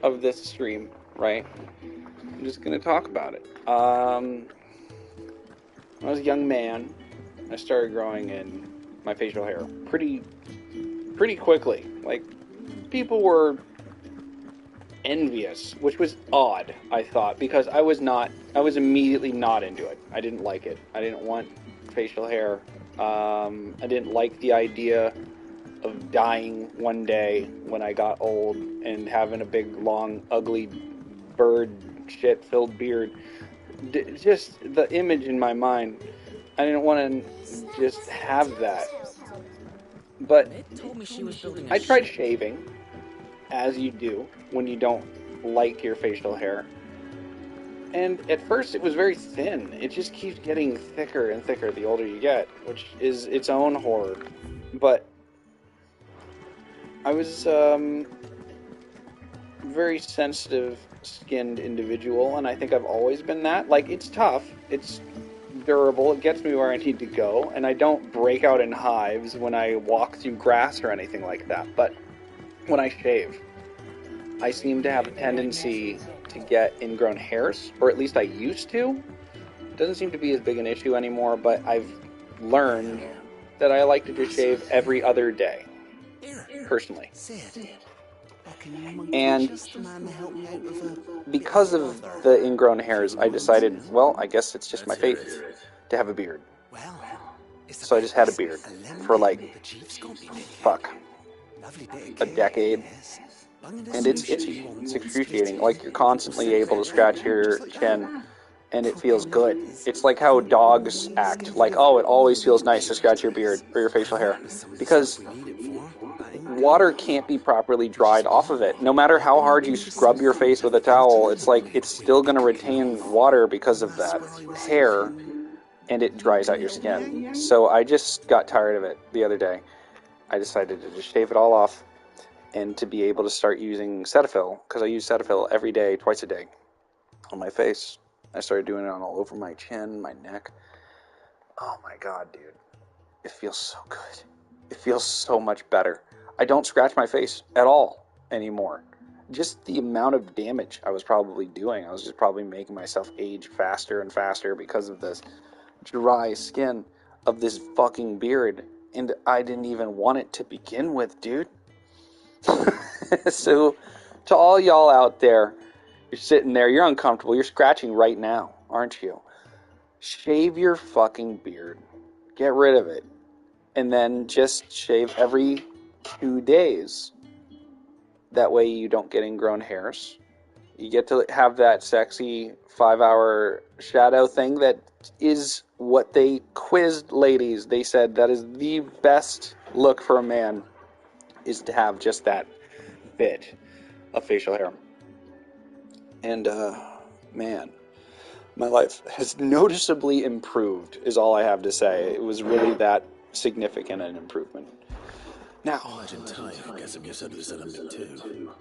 of this stream, right? I'm just going to talk about it. When I was a young man, I started growing in my facial hair pretty quickly. Like, people were envious, which was odd, I thought, because I was immediately not into it. I didn't like it. I didn't want facial hair. I didn't like the idea of dying one day when I got old and having a big, long, ugly bird shit-filled beard. Just the image in my mind, I didn't want to just have that. But I tried shaving, as you do when you don't like your facial hair. And at first it was very thin. It just keeps getting thicker and thicker the older you get, which is its own horror. But I was very sensitive skinned individual, and I think I've always been that. Like, it's tough, it's durable, it gets me where I need to go, and I don't break out in hives when I walk through grass or anything like that. But when I shave, I seem to have a tendency to get ingrown hairs, or at least I used to. It doesn't seem to be as big an issue anymore, but I've learned that I like to just shave every other day, personally. And because of the ingrown hairs, I decided, well, I guess it's just my fate to have a beard. So I just had a beard for like, a decade. And it's itchy. It's excruciating. Like, you're constantly able to scratch your chin, and it feels good. It's like how dogs act. Like, oh, it always feels nice to scratch your beard or your facial hair. Because water can't be properly dried off of it. No matter how hard you scrub your face with a towel, it's like it's still going to retain water because of that hair, and it dries out your skin. So I just got tired of it the other day. I decided to just shave it all off, and to be able to start using Cetaphil, because I use Cetaphil every day, twice a day, on my face. I started doing it on all over my chin, my neck. Oh my god, dude. It feels so good. It feels so much better. I don't scratch my face at all anymore. Just the amount of damage I was probably doing. I was just probably making myself age faster and faster because of this dry skin of this fucking beard. And I didn't even want it to begin with, dude. So, to all y'all out there, you're sitting there, you're uncomfortable, you're scratching right now, aren't you? Shave your fucking beard. Get rid of it. And then just shave every 2 days. That way you don't get ingrown hairs. You get to have that sexy 5-hour shadow thing that is what they quizzed ladies. They said that is the best look for a man, is to have just that bit of facial hair. And, man, my life has noticeably improved, is all I have to say. It was really that significant an improvement. Now, Argentine gets some use out of this alembic too.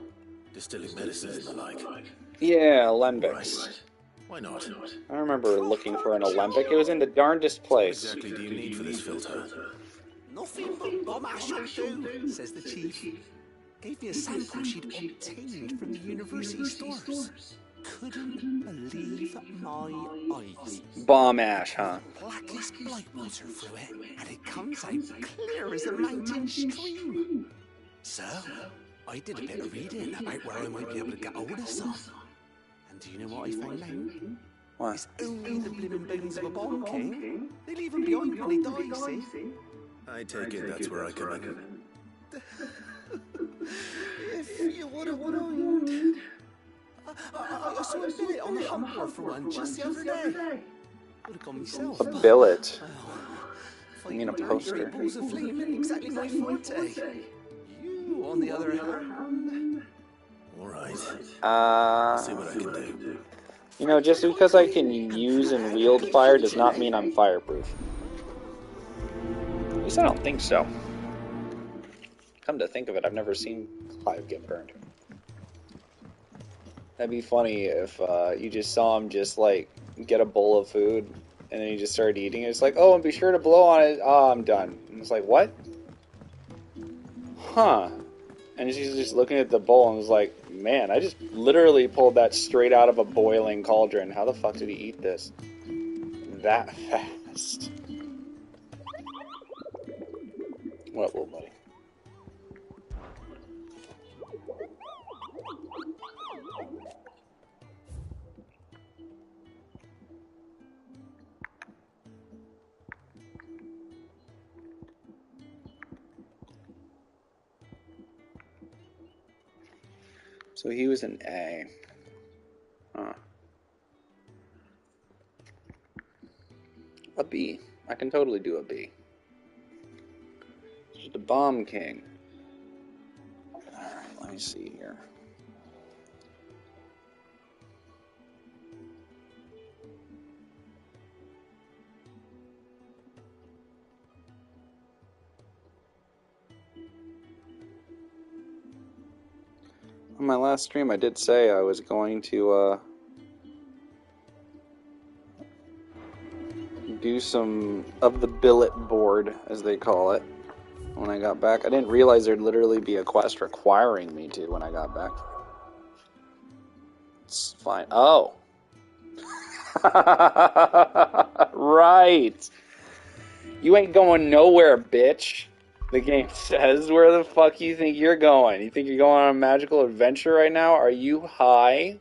Distilling medicines and the like. Yeah, alembics. Right. Why not? I remember looking for an alembic. It was in the darndest place. What exactly do you need for this filter? Nothing but bomb ash will do, says the chief. Gave me a sample she'd obtained from the university stores. Couldn't believe my eyes. Bomb ash, huh? Blackest light water through it, and it comes out clear as a mountain stream. So, I did a bit of reading about where I might be able to get hold of some. And do you know what I found out? What? It's only the blimmin' bones of a bomb king. They leave them behind when they die, see? I take it that's where I come in. If you would have known. I saw a billet on the hump for one just the other day. Would have gone myself. A billet? I mean a poster? Balls of flame, exactly my forte. You, on the other hand. Alright. See what I can do. You know, just because I can use and wield fire does not mean I'm fireproof. At least I don't think so. Come to think of it, I've never seen Clive get burned. That'd be funny if you just saw him just, like, get a bowl of food, and then he just started eating it. It's like, oh, and be sure to blow on it. Oh, I'm done. And it's like, what? Huh. And he's just looking at the bowl and was like, man, I just literally pulled that straight out of a boiling cauldron. How the fuck did he eat this that fast? What up, little buddy? So he was an A. Huh. A B. I can totally do a B. The Bomb King. Alright, let me see here. On my last stream, I did say I was going to do some of the billet board, as they call it, when I got back. I didn't realize there'd literally be a quest requiring me to when I got back. It's fine. Oh. Right. You ain't going nowhere, bitch. The game says, where the fuck you think you're going? You think you're going on a magical adventure right now? Are you high?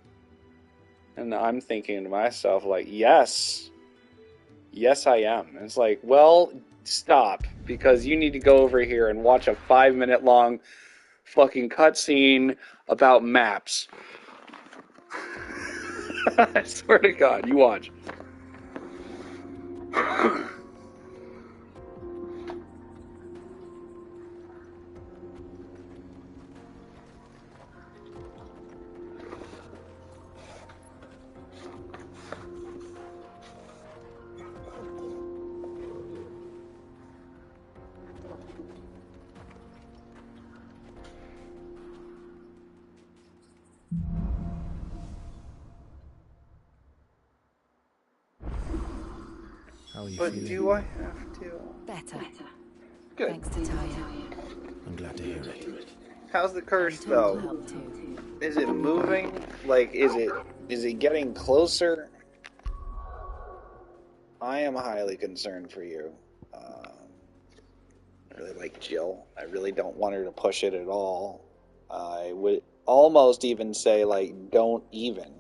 And I'm thinking to myself, like, yes. Yes, I am. And it's like, well, stop. Because you need to go over here and watch a 5-minute long fucking cutscene about maps. I swear to God, you watch. How are you But feeling? do I have to? Better. Good. Thanks to Taya. I'm glad to hear it. How's the curse, Tom will though? help too. Is it moving? Like, is it getting closer? I am highly concerned for you. I really like Jill. I really don't want her to push it at all. I would almost even say, like, don't even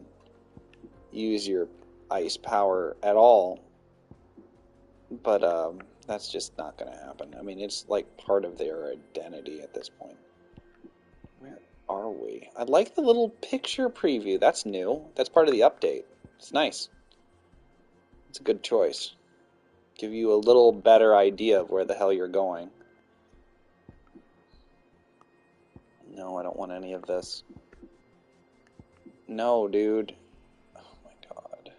use your ice power at all. But that's just not going to happen. I mean, it's like part of their identity at this point. Where are we? I like the little picture preview. That's new. That's part of the update. It's nice. It's a good choice. Give you a little better idea of where the hell you're going. No, I don't want any of this. No, dude. Oh my God.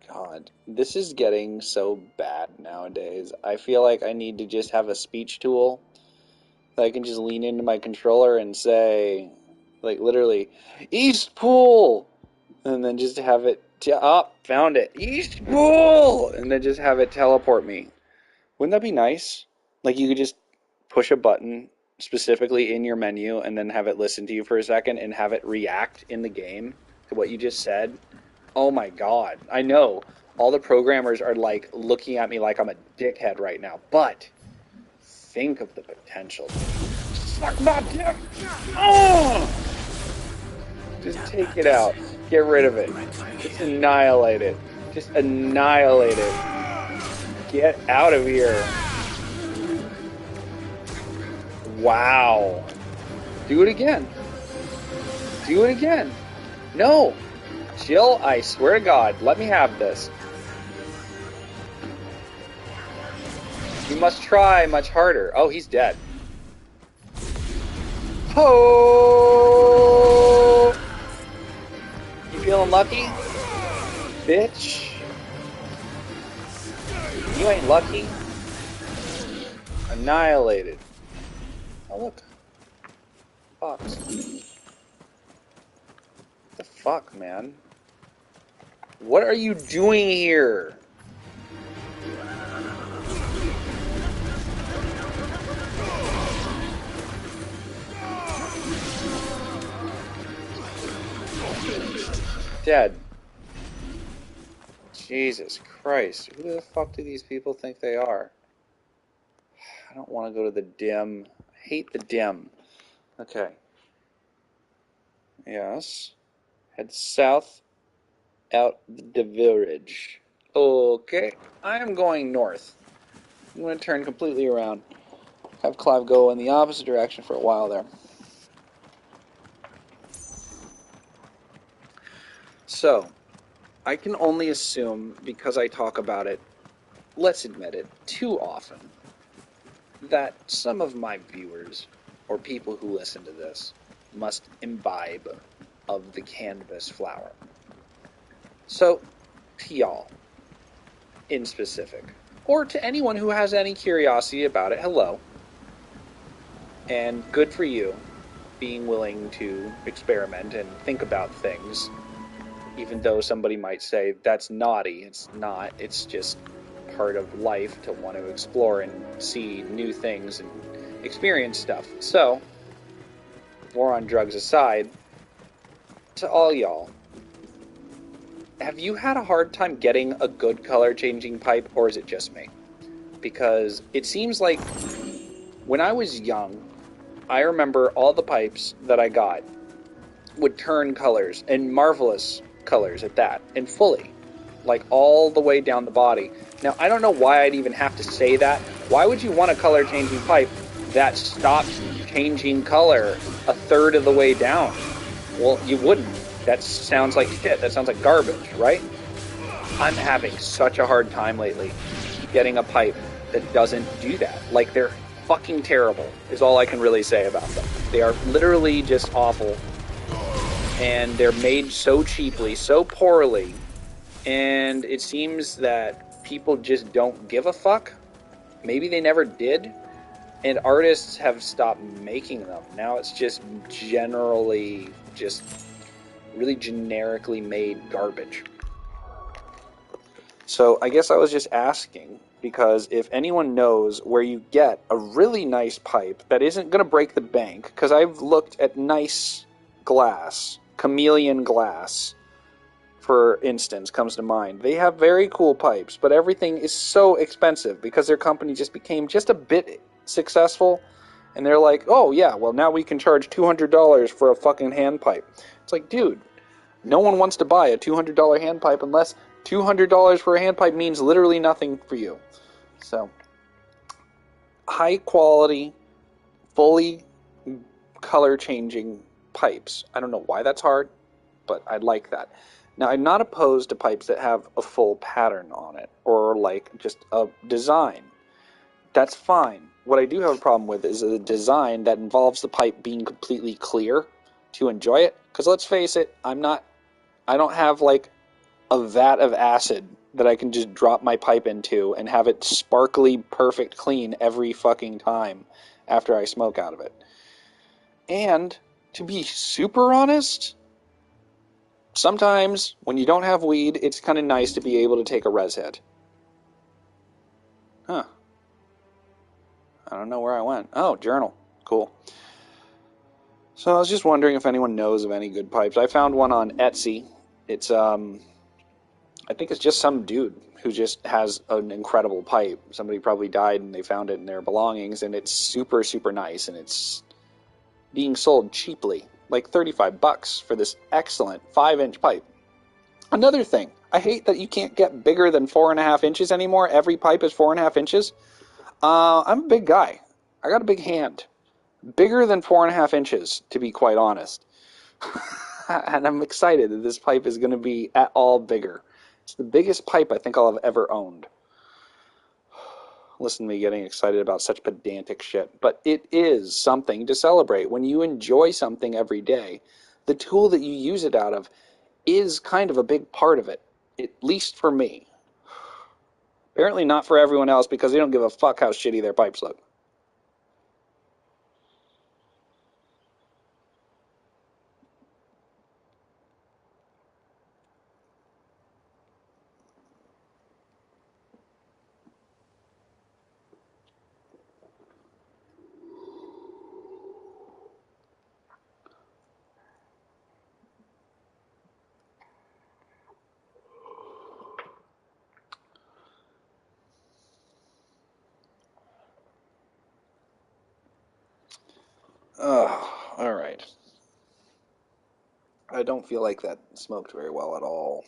God, this is getting so bad nowadays. I feel like I need to just have a speech tool that I can just lean into my controller and say, like, literally, East Pool! And then just have it, found it, East Pool! And then just have it teleport me. Wouldn't that be nice? Like, you could just push a button specifically in your menu and then have it listen to you for a second and have it react in the game to what you just said. Oh my God. I know all the programmers are like looking at me like I'm a dickhead right now, but think of the potential. Suck my dick! Oh! Just take it out. Get rid of it. Just annihilate it. Just annihilate it. Get out of here. Wow. Do it again. Do it again. No. Jill, I swear to God, let me have this. You must try much harder. Oh, he's dead. Oh! You feeling lucky? Bitch. You ain't lucky. Annihilated. Oh, look. Fox. What the fuck, man? What are you doing here? dead. Jesus Christ. Who the fuck do these people think they are? I don't want to go to the dim. I hate the dim. Okay. Yes. Head south out the village. Okay. I am going north. I'm going to turn completely around. Have Clive go in the opposite direction for a while there. So, I can only assume, because I talk about it, let's admit it, too often, that some of my viewers, or people who listen to this, must imbibe of the cannabis flower. So, to y'all, in specific, or to anyone who has any curiosity about it, hello. And good for you, being willing to experiment and think about things, even though somebody might say, that's naughty. It's not. It's just part of life to want to explore and see new things and experience stuff. So, war on drugs aside, to all y'all, have you had a hard time getting a good color changing pipe, or is it just me? Because it seems like when I was young, I remember all the pipes that I got would turn colors, and marvelous colors at that, and fully, like all the way down the body. Now, I don't know why I'd even have to say that. Why would you want a color changing pipe that stops changing color a third of the way down? Well, you wouldn't. That sounds like shit. That sounds like garbage, right? I'm having such a hard time lately getting a pipe that doesn't do that. Like, they're fucking terrible, is all I can really say about them. They are literally just awful. And they're made so cheaply, so poorly, and it seems that people just don't give a fuck. Maybe they never did, and artists have stopped making them. Now it's just generally just really generically made garbage. So I guess I was just asking, because if anyone knows where you get a really nice pipe that isn't going to break the bank, because I've looked at nice glass, chameleon glass, for instance, comes to mind. They have very cool pipes, but everything is so expensive because their company just became just a bit successful, and they're like, oh yeah, well now we can charge $200 for a fucking hand pipe. It's like, dude, no one wants to buy a $200 hand pipe unless $200 for a hand pipe means literally nothing for you. So, high quality, fully color changing pipes. I don't know why that's hard, but I'd like that. Now, I'm not opposed to pipes that have a full pattern on it, or like just a design. That's fine. What I do have a problem with is a design that involves the pipe being completely clear to enjoy it. Because let's face it, I don't have like a vat of acid that I can just drop my pipe into and have it sparkly, perfect, clean every fucking time after I smoke out of it. And to be super honest, sometimes when you don't have weed, it's kind of nice to be able to take a res hit. Huh. I don't know where I went. Oh, journal. Cool. So I was just wondering if anyone knows of any good pipes. I found one on Etsy. It's I think it's just some dude who just has an incredible pipe. Somebody probably died and they found it in their belongings, and it's super, super nice, and it's being sold cheaply, like $35 for this excellent 5-inch pipe. Another thing, I hate that you can't get bigger than 4.5 inches anymore. Every pipe is 4.5 inches. I'm a big guy. I got a big hand. Bigger than 4.5 inches, to be quite honest. And I'm excited that this pipe is going to be at all bigger. It's the biggest pipe I think I'll have ever owned. Listen to me getting excited about such pedantic shit. But it is something to celebrate. When you enjoy something every day, the tool that you use it out of is kind of a big part of it. At least for me. Apparently not for everyone else, because they don't give a fuck how shitty their pipes look. Oh, alright. I don't feel like that smoked very well at all.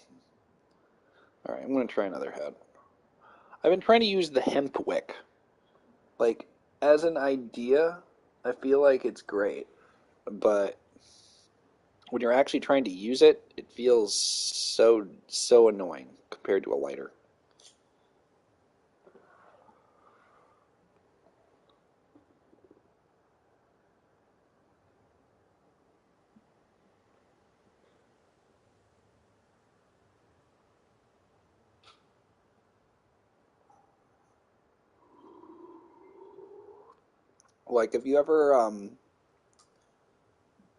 Alright, I'm going to try another head. I've been trying to use the hemp wick. Like, as an idea, I feel like it's great. But when you're actually trying to use it, it feels so annoying compared to a lighter. Like, have you ever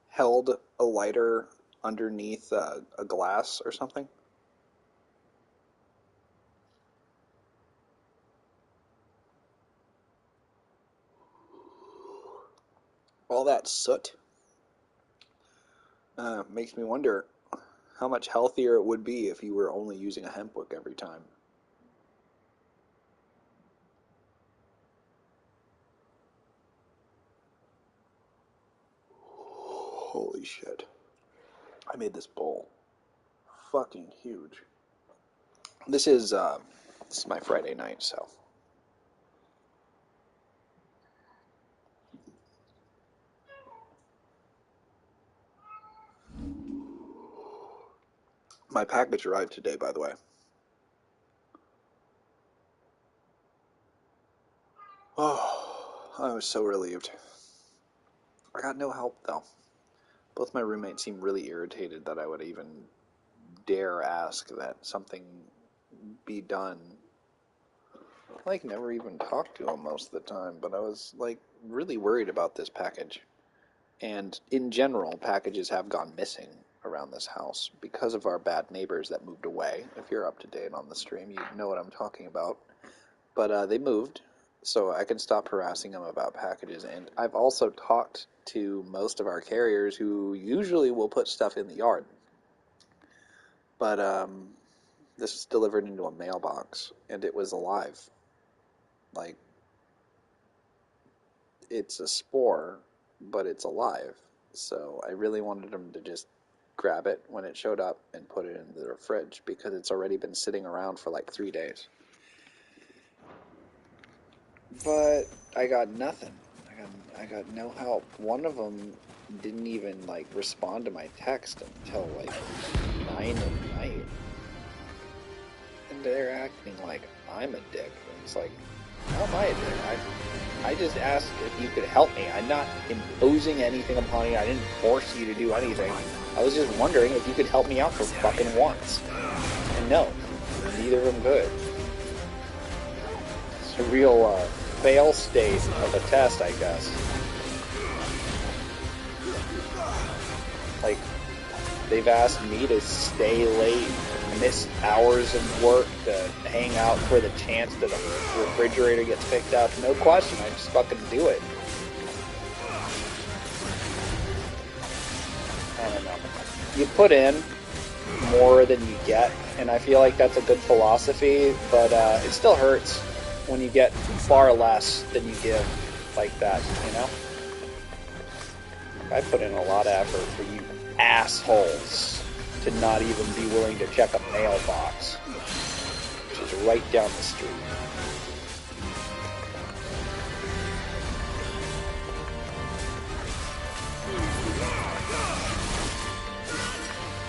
held a lighter underneath a glass or something? All that soot makes me wonder how much healthier it would be if you were only using a hemp wick every time. Holy shit. I made this bowl. Fucking huge. This is my Friday night, so my package arrived today, by the way. Oh, I was so relieved. I got no help though. Both my roommates seemed really irritated that I would even dare ask that something be done. I like never even talked to them most of the time, but I was like really worried about this package. And in general, packages have gone missing around this house because of our bad neighbors that moved away. If you're up to date on the stream, you know what I'm talking about. But they moved, so I can stop harassing them about packages. And I've also talked to most of our carriers who usually will put stuff in the yard. But this was delivered into a mailbox, and it was alive. Like, it's a spore, but it's alive. So I really wanted them to just grab it when it showed up and put it in their fridge because it's already been sitting around for like 3 days. But I got nothing. I got no help. One of them didn't even like respond to my text until like 9 at night. And they're acting like I'm a dick. And it's like, how am I a dick? I just asked if you could help me. I'm not imposing anything upon you. I didn't force you to do anything. I was just wondering if you could help me out for fucking once. And no, neither of them could. It's a real fail state of a test, I guess. Like, they've asked me to stay late, miss hours of work to hang out for the chance that a refrigerator gets picked up. No question, I just fucking do it. I don't know. You put in more than you get, and I feel like that's a good philosophy, but it still hurts when you get far less than you give like that, you know? I put in a lot of effort for you assholes to not even be willing to check a mailbox, which is right down the street.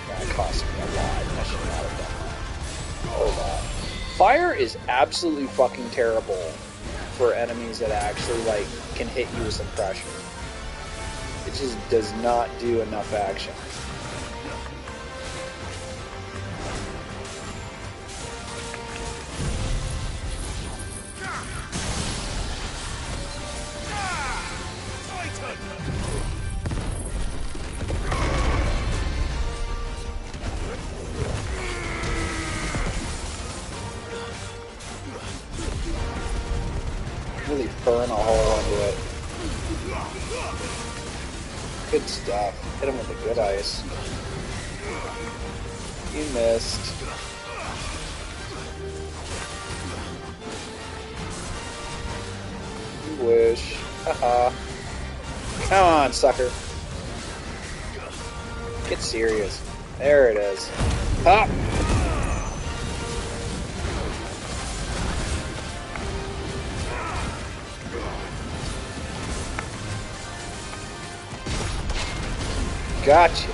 That cost me a lot. I should not have done that. A lot. Fire is absolutely fucking terrible for enemies that actually like can hit you with some pressure. It just does not do enough action. Really burn a hole into it. Good stuff. Hit him with the good ice. You missed. You wish. Haha. Come on, sucker. Get serious. There it is. Pop! Gotcha.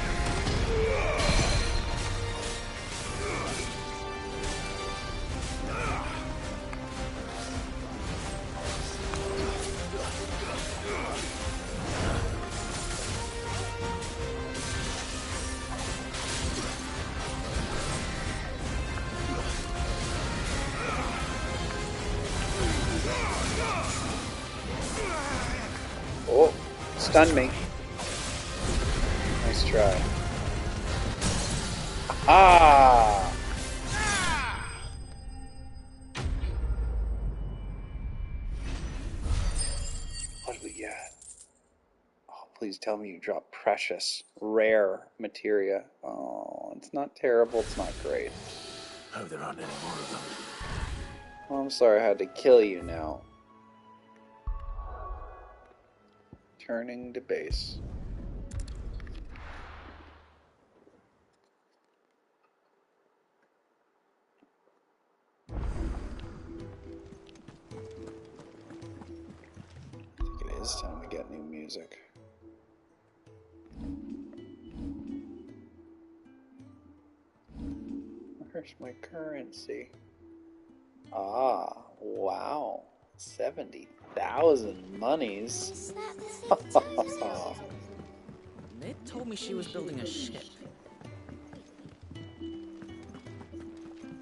Oh, stunned me. Nice try. Ah! What do we got? Oh, please tell me you drop precious, rare materia. Oh, it's not terrible, it's not great. Hope there aren't any more of them. Oh, I'm sorry I had to kill you now. Turning to base. I think it is time to get new music. Where's my currency? Ah, wow. 70,000 monies. Ned told me she was building a ship.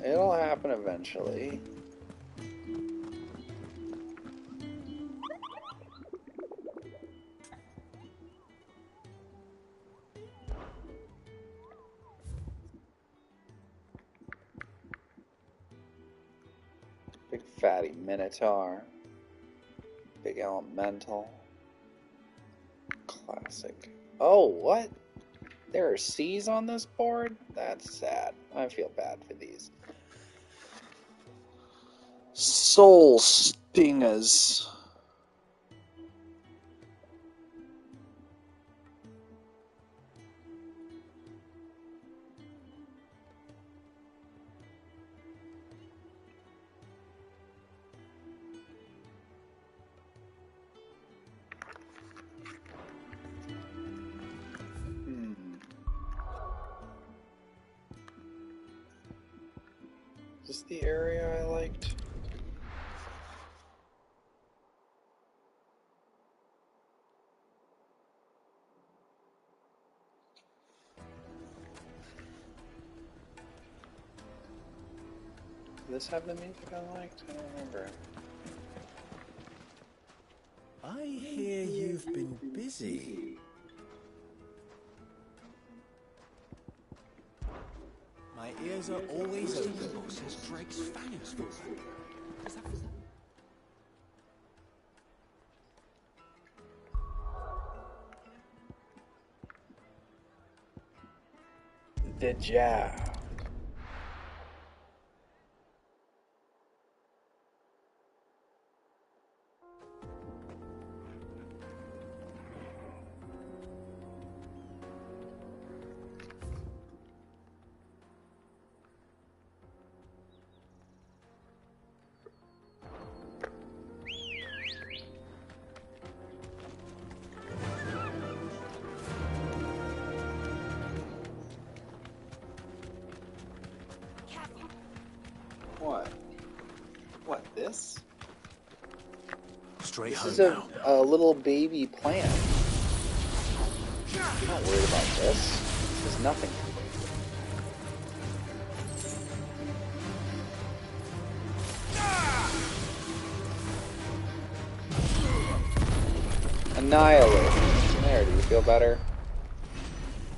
It'll happen eventually. Big fatty Minotaur. Big Elemental. Classic. Oh, what? There are C's on this board? That's sad. I feel bad for these. Soul Stingers. Is this the area I liked? Did this have the music I liked? I don't remember. I hear you've been busy. My ears are always open. Says Drake's fans for them. Is that The job. What? What, this? Straight This home is now. a little baby plant. I'm not worried about this. This is nothing to me. Annihilate. There, do you feel better?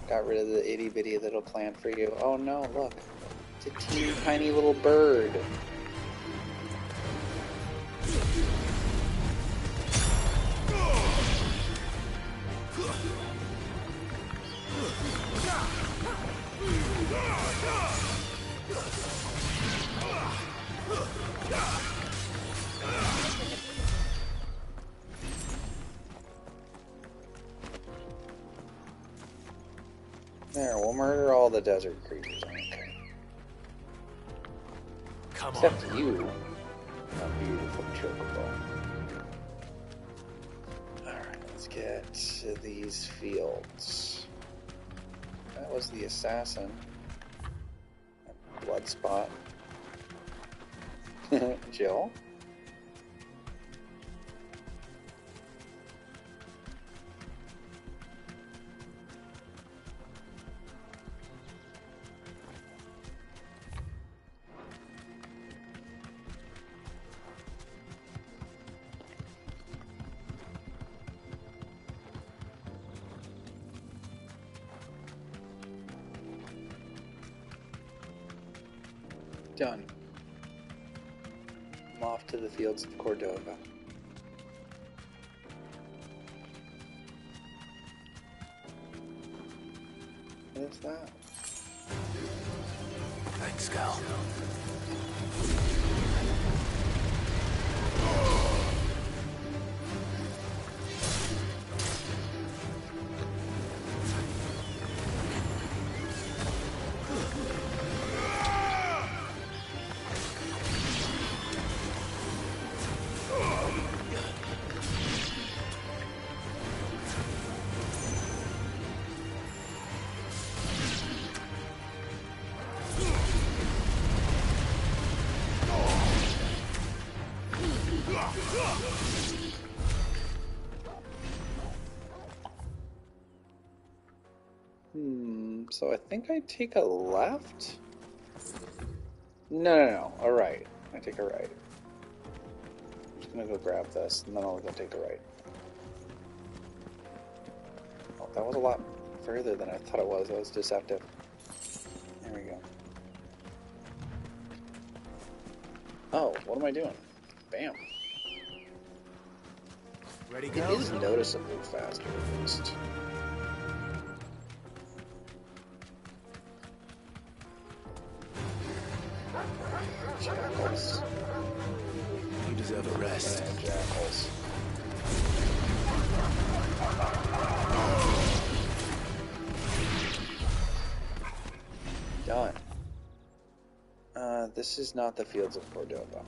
Got rid of the itty bitty little plant for you. Oh no, look. It's a teeny tiny little bird. There, we'll murder all the desert creatures. Okay. Come Except on. you. A beautiful chocobo. Alright, let's get to these fields. That was the assassin. Blood spot. Jill? Done. I'm off to the fields of Cordova. What is that? Thanks, Cal. So I think I take a left? No. A right. I take a right. I'm just gonna go grab this, and then I'll go take a right. Oh, that was a lot further than I thought it was. That was deceptive. There we go. Oh, what am I doing? Bam. Ready, It go? is noticeably faster, at least. Jackals. You deserve a rest. And jackals. Done. This is not the fields of Cordova.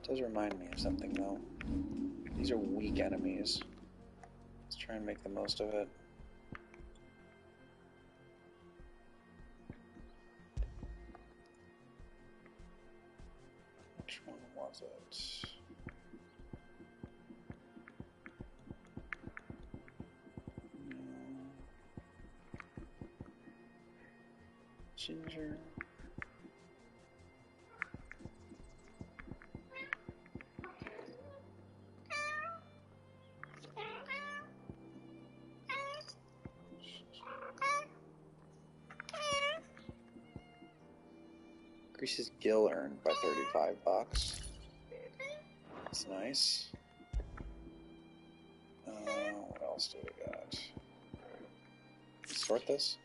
It does remind me of something, though. These are weak enemies. Let's try and make the most of it. Which one was it? No. Ginger. Increases gil earned by $35. That's nice. What else do we got? Sort this.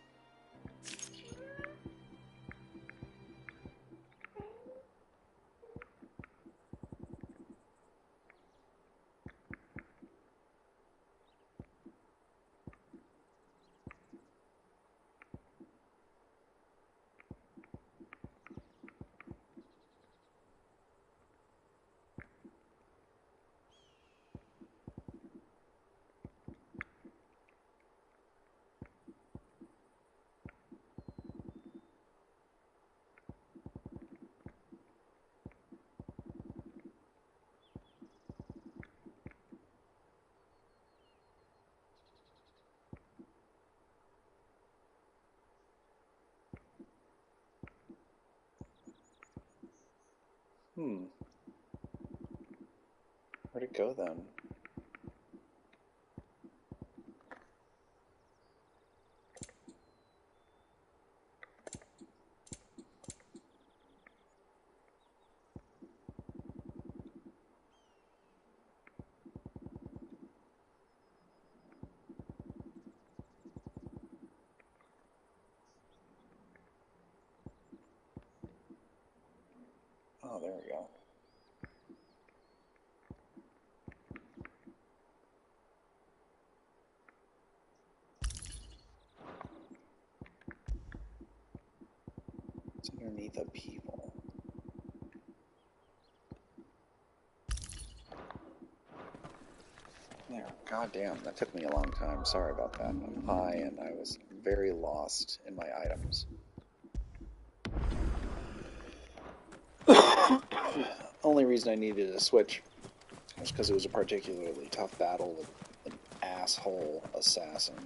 Where'd it go then? there we go. It's underneath a people. There, goddamn, that took me a long time. Sorry about that. I'm high and I was very lost in my items. Only reason I needed a switch was because it was a particularly tough battle with an asshole assassin.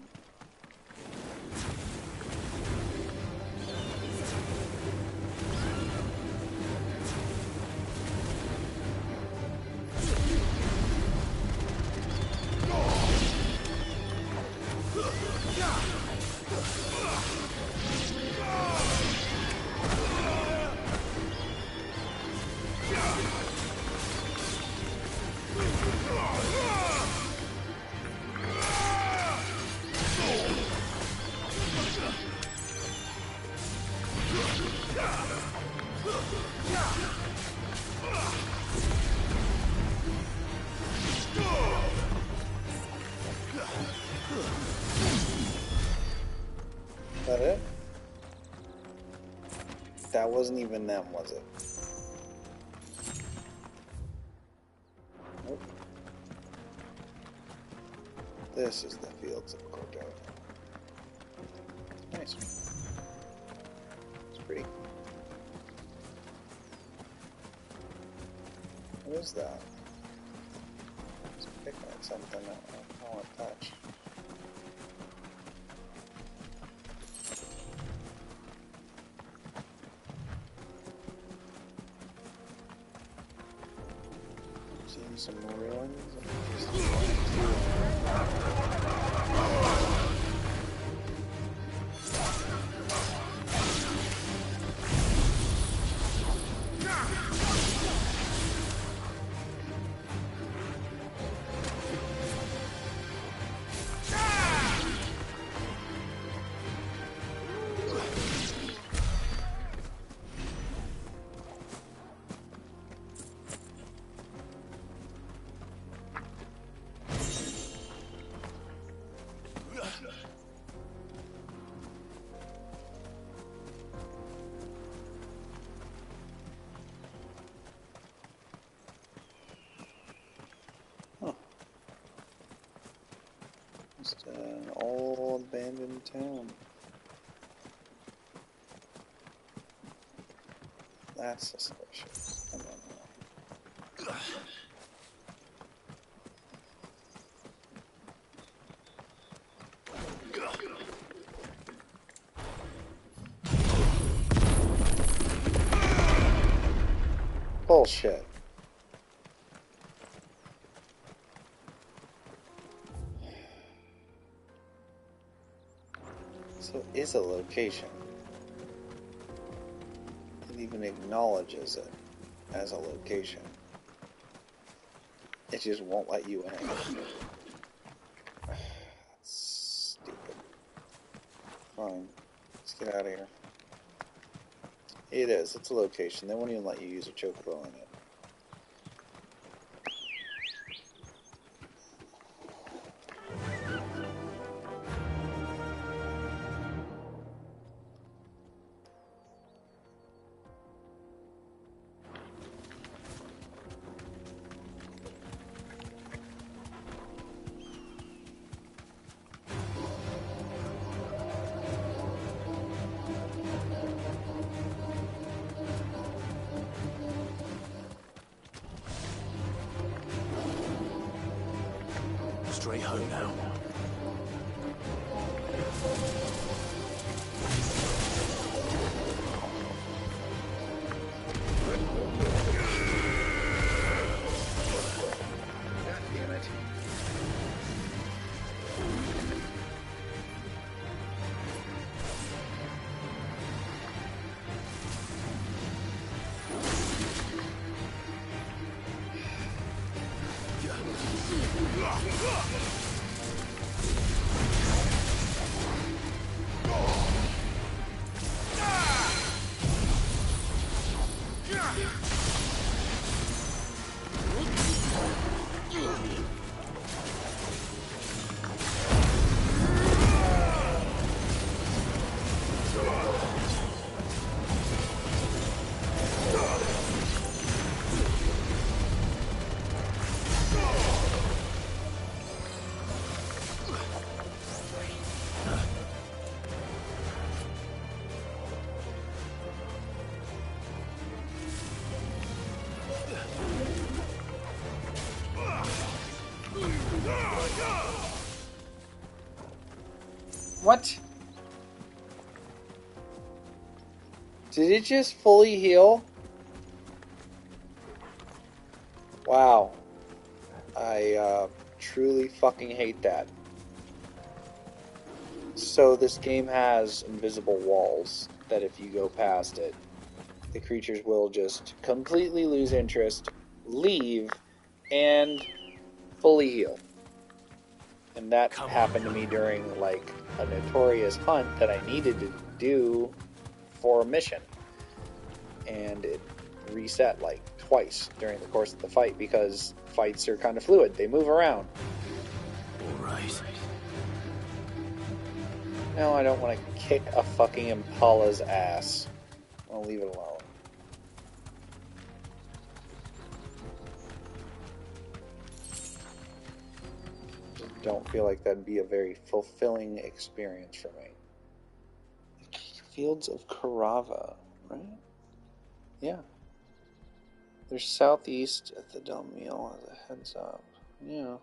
Is that it? That wasn't even them, was it? Nope. This is the fields of Cordova. Nice. It's pretty. What is that? It's picking at something I want to touch. Seeing some ruins. Just an old abandoned town. That's suspicious. Come on now. Bullshit. So it is a location. It even acknowledges it as a location. It just won't let you in. That's stupid. Fine. Let's get out of here. It is. It's a location. They won't even let you use a chocobo in it. Straight home now. God damn it. What? Did it just fully heal? Wow. I truly fucking hate that. So this game has invisible walls that if you go past it, the creatures will just completely lose interest, leave, and fully heal. And that happened to me during like a notorious hunt that I needed to do for a mission. And it reset like twice during the course of the fight because fights are kind of fluid. They move around. Alright. No, I don't want to kick a fucking Impala's ass. I'll leave it alone. Just don't feel like that'd be a very fulfilling experience for me. Fields of Carava, right? Yeah. They're southeast at the Del Mil as a heads up. Yeah.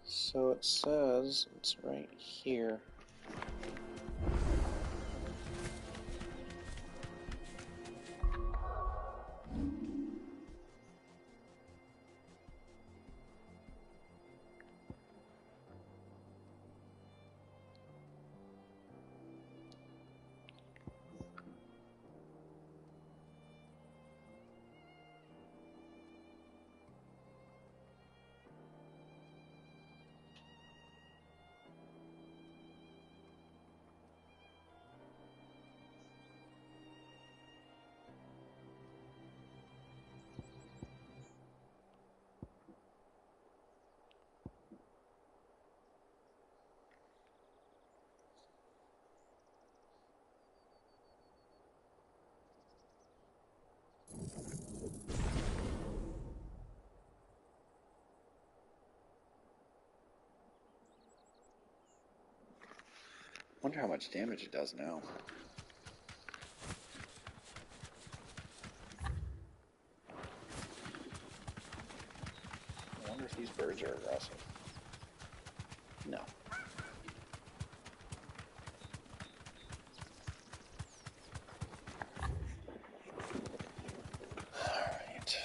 So it says it's right here. Wonder how much damage it does now. I wonder if these birds are aggressive. No. Alright.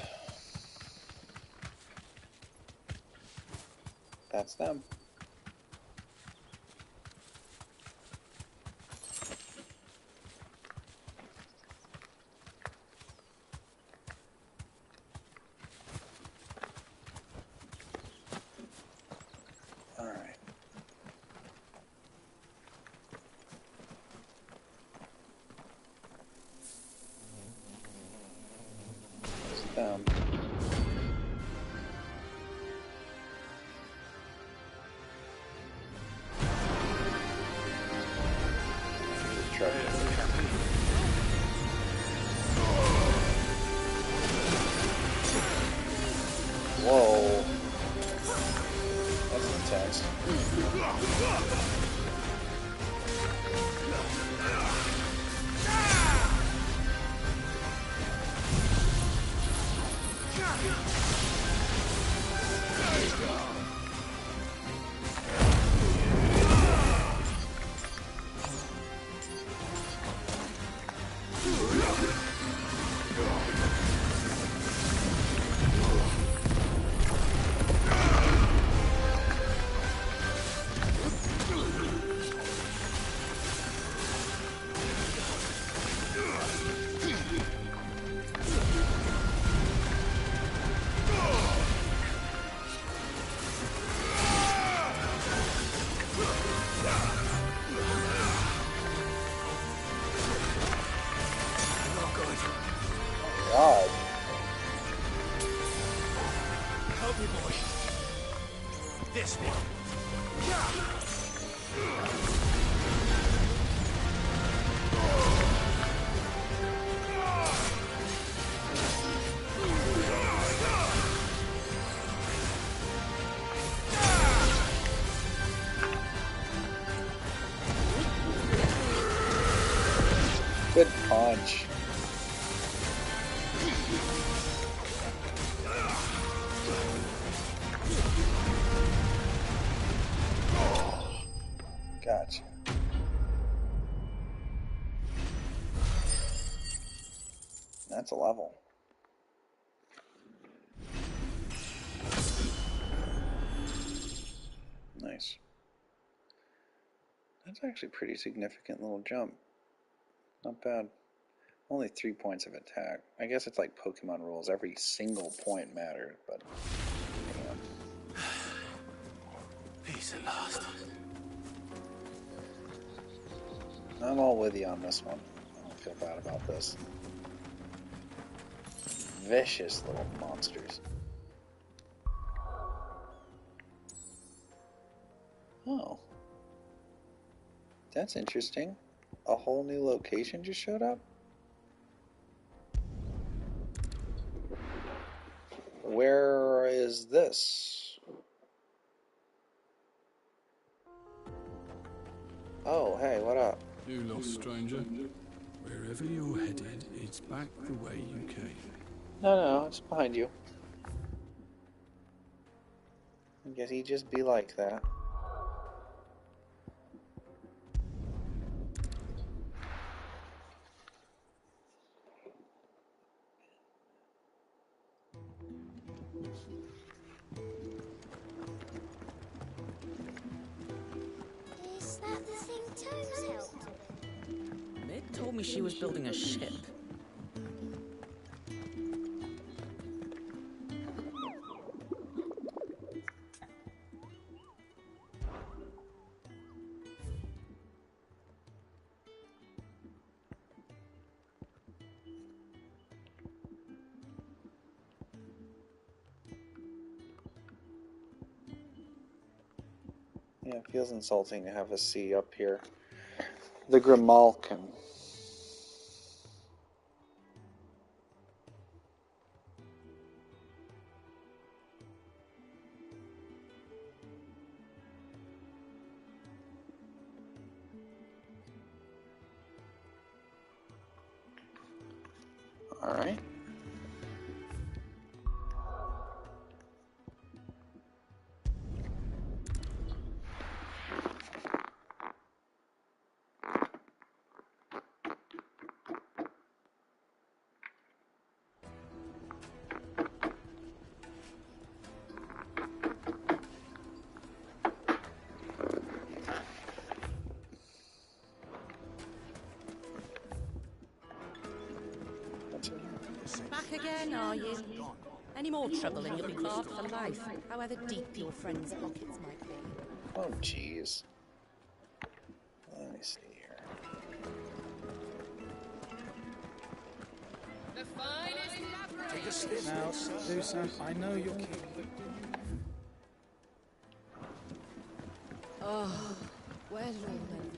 That's them. Whoa. That's intense. God. Help me, boy. This one. Good punch. Gotcha. That's a level. Nice. That's actually a pretty significant little jump. Not bad. Only 3 points of attack. I guess it's like Pokemon rules. Every single point matters, but... Yeah. Peace at last. I'm all with you on this one. I don't feel bad about this. Vicious little monsters. Oh. That's interesting. A whole new location just showed up? Where is this? Oh, hey, what up? You lost, stranger. Wherever you're headed, it's back the way you came. No, it's behind you. I guess he'd just be like that. Is that the thing Tomes helped with? Mid told me she was building a ship. Yeah, it feels insulting to have a C up here. The Grimalkin. All right. Back again, are you? Any more trouble and you'll be barred for life, however deep your friends' pockets might be. Oh, jeez. Let me see here. Take a sniff. Now, Lucy, I know you're keeping... Oh, where's your men?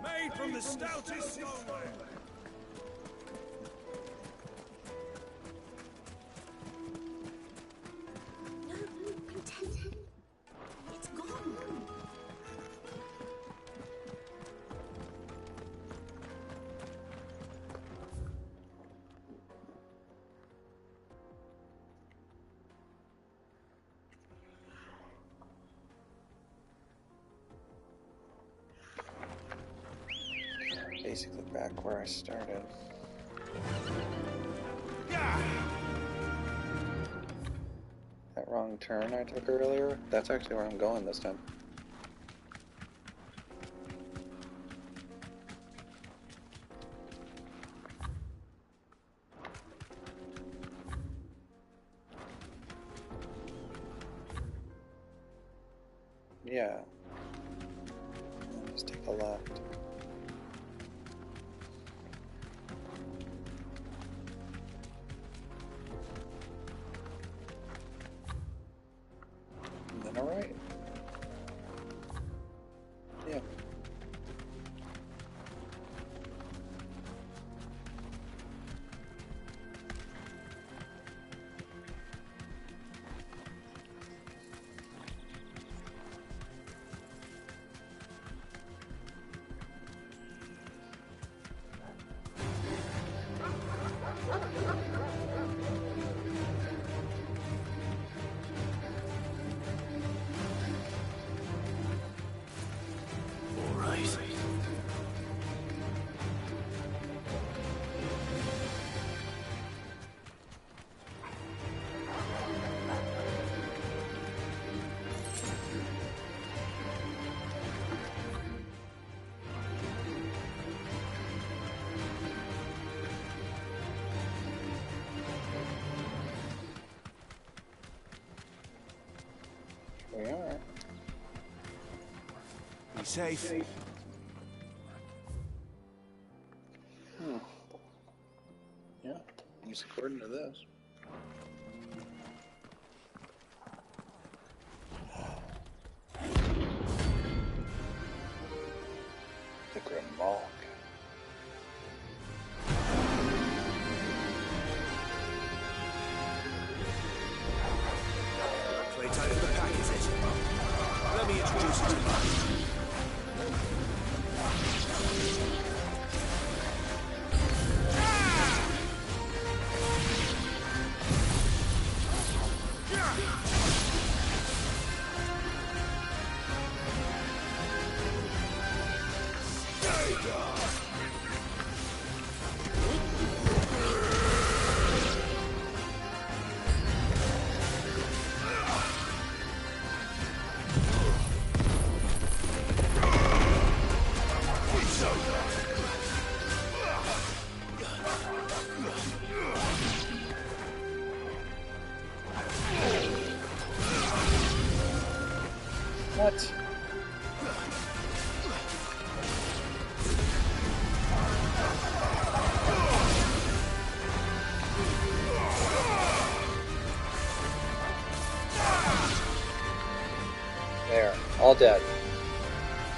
Made from the stoutest stoneware. No, I'm telling you. It's gone. Basically back where I started. That wrong turn I took earlier, that's actually where I'm going this time. Yeah. Just take a left. And then a right. Yeah. Yeah, alright. Be safe. Yeah, at least according to this. The Grimmalk. Playtime of the pack, is it? Let me introduce you to life. What? There, all dead.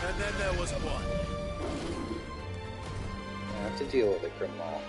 And then there was one. I have to deal with it, Grimmalk.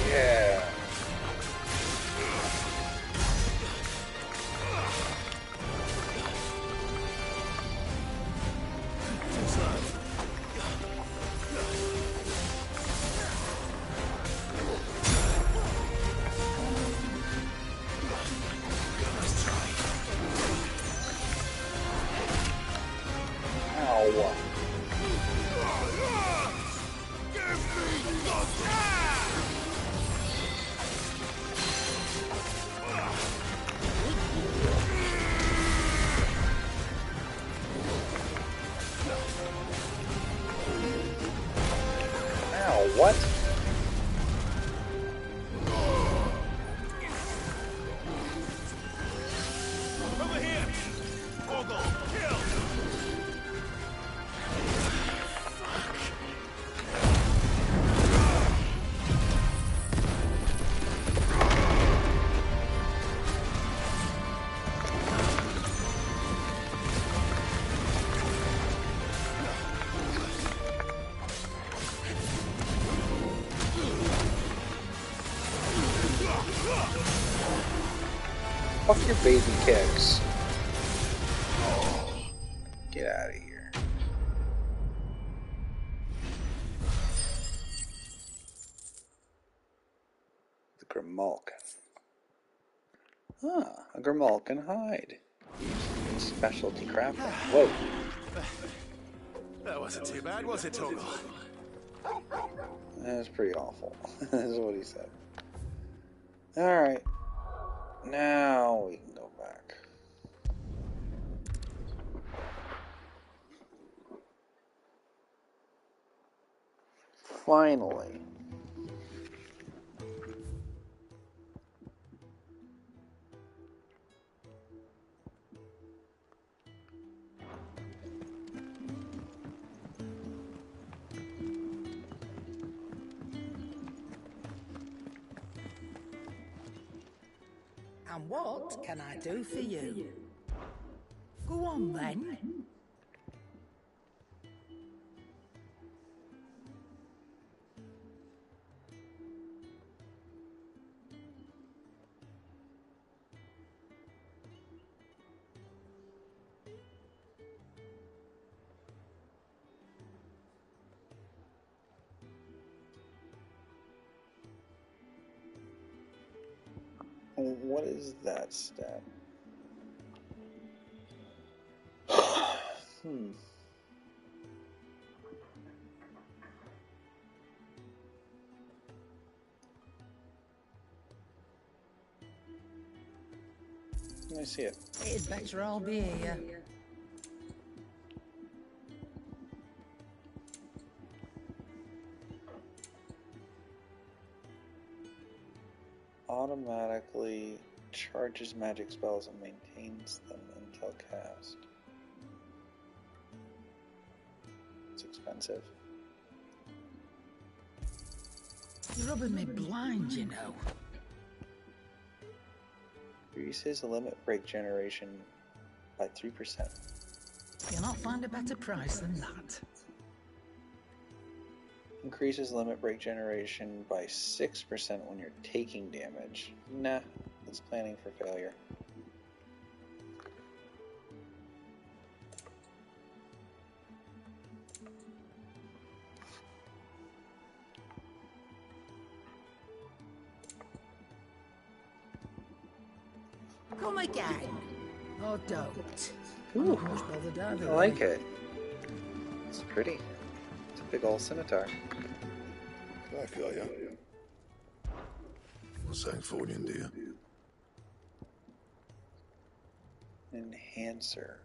Yeah. Ow. Ow, what? Over here! Ogle, kill! Fuck your baby kicks. Get out of here. The Grimmalk. Ah, a Grimmalk can hide. Specialty crafting. Whoa. That wasn't too bad, was it, Toggle? That's pretty awful. That's what he said. Alright. Now we can go back. Finally. And what can I do for you? Go on then. What is that stat? Let me see it. It'd better all be here. Automatically charges magic spells and maintains them until cast. It's expensive. You're rubbing me blind, you know. Increases limit break generation by 3%. You'll not find a better price than that. Increases limit break generation by 6% when you're taking damage. Nah, it's planning for failure. Come again. Or don't. Ooh, I'm not much bothered I either like way. it. It's pretty. It's a big old scimitar. Back, are ya? Sangforian, dear. Enhancer.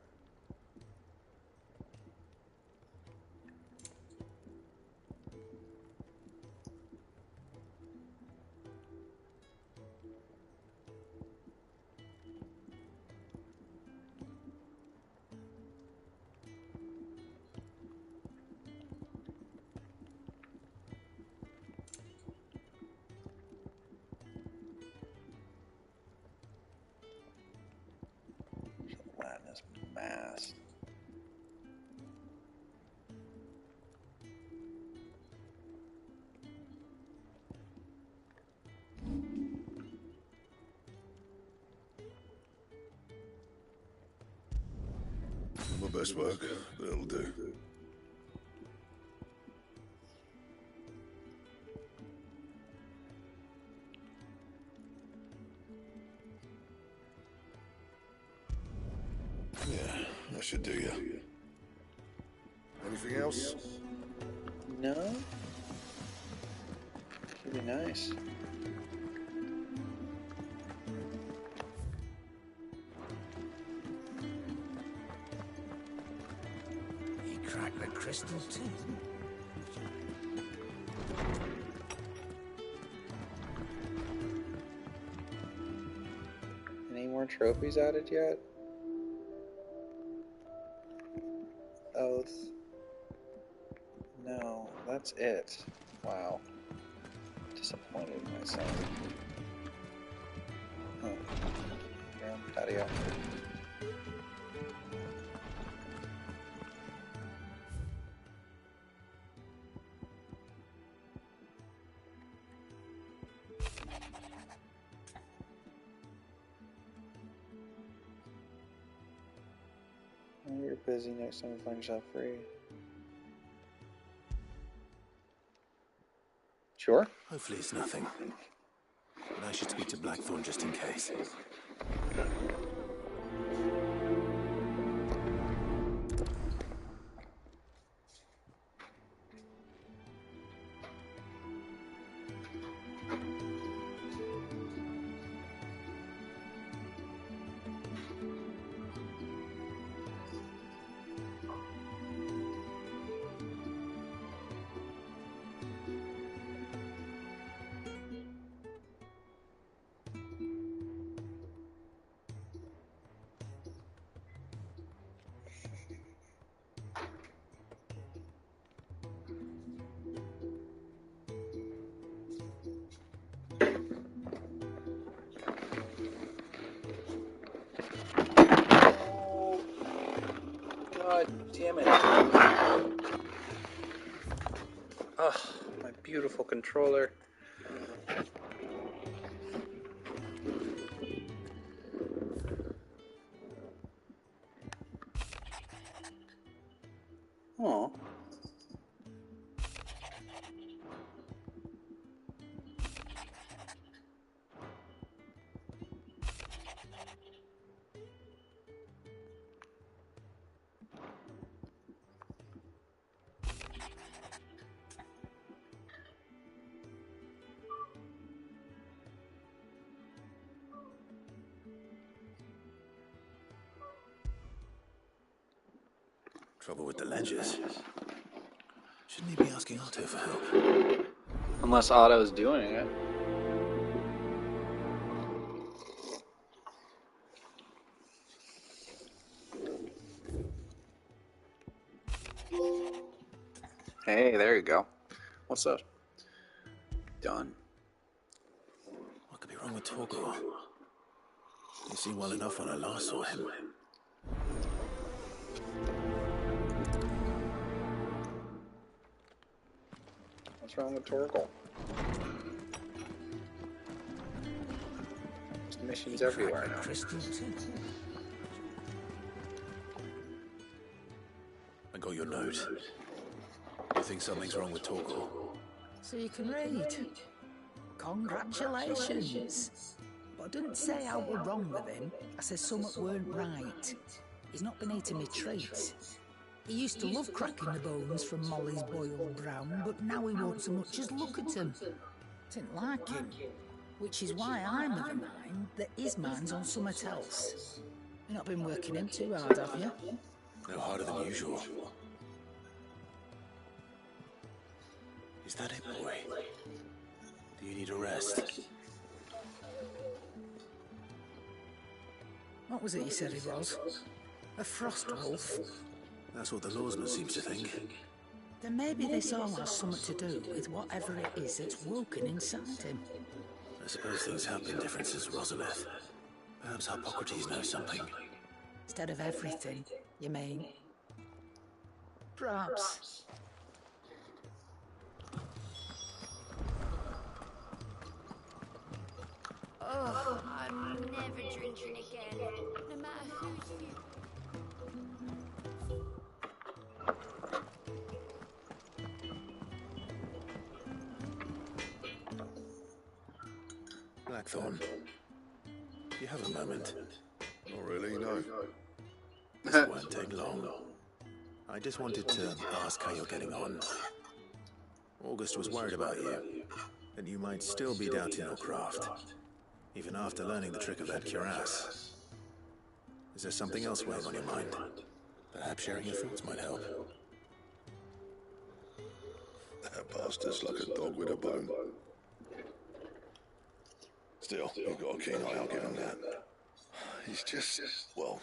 Gelatinous mass. My best work, but it'll do. Yeah, that should do ya. Anything else? No? Should be nice. He cracked the crystal too. Any more trophies added yet? Oath. No, that's it. Wow. Disappointed in myself. Oh. Your own patio. Oh, you're busy. Next time you find yourself free. Sure. Hopefully it's nothing. But I should speak to Blackthorn just in case. God damn it. Ugh, my beautiful controller. Oh. Trouble with the ledgers. Shouldn't he be asking Otto for help? Unless Otto's doing it. Hey, there you go. What's up? Done. What could be wrong with Torgor? You see well enough when I last saw him. What's wrong with Torgal? There's missions everywhere now. I got your note. You think something's wrong with Torgal? So you can read. Congratulations. But I didn't say I were wrong with him. I said something weren't right. He's not been eating me treats. He used to love cracking the bones from Molly's boiled brown, but now he won't so much as look at him. Didn't like him. Which is why I'm of the mind that his mind's on something else. You've not been working him too hard, have you? No harder than usual. Is that it, boy? Do you need a rest? What was it you said he was? A frost wolf? That's what the lawsman seems to think. Then maybe this all has something to do with whatever it is that's woken inside him. I suppose things have been different since Rosalith. Perhaps Hippocrates knows something. Instead of everything, you mean? Perhaps. Oh, I'm never drinking again, no matter who's you. Blackthorn, do you have a moment? Not really, no. This won't take long. I just wanted to ask how you're getting on. August was worried about you, that you might still be doubting your craft, even after learning the trick of that cuirass. Is there something else weighing on your mind? Perhaps sharing your thoughts might help. That bastard's like a dog with a bone. Still, you've got a keen eye, I'll give him that. He's just, well,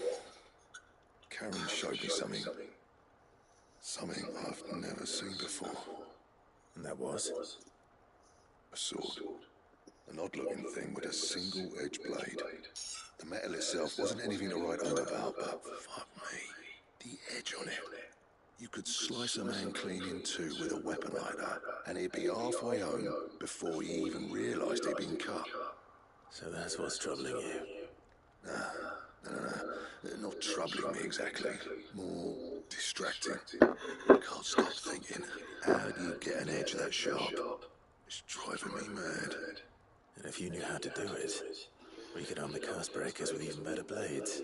Karen showed me something I've never seen before. And that was? A sword. An odd-looking thing with a single-edged blade. The metal itself wasn't anything to write home about, but fuck me, the edge on it. You could slice a man clean in two with a weapon like that, and he'd be halfway home before he even realised he'd been cut. So that's what's troubling you? No, not troubling me exactly. More distracting. Can't stop thinking, how do you get an edge that sharp? It's driving me mad. And if you knew how to do it, we could arm the curse breakers with even better blades.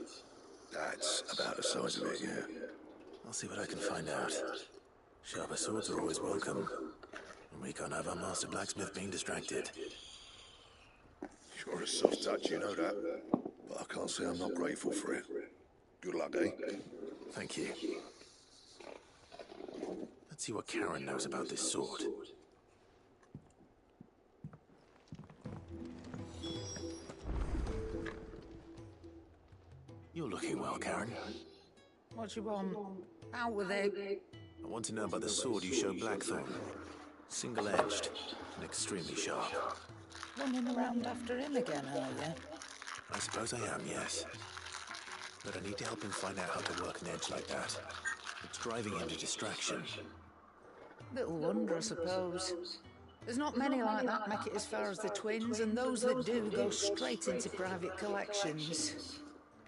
That's about the size of it, yeah. I'll see what I can find out. Sharper swords are always welcome, and we can't have our master blacksmith being distracted. You're a soft touch, you know that. But I can't say I'm not grateful for it. Good luck, eh? Thank you. Let's see what Karen knows about this sword. You're looking well, Karen. What you want? Out with it. I want to know about the sword you showed Blackthorn. Single-edged and extremely sharp. Running around after him again, are you? I suppose I am, yes. But I need to help him find out how to work an edge like that. driving him to distraction. Little wonder, I suppose. There's not many like that make it as far as the twins, and those that do go straight into private collections.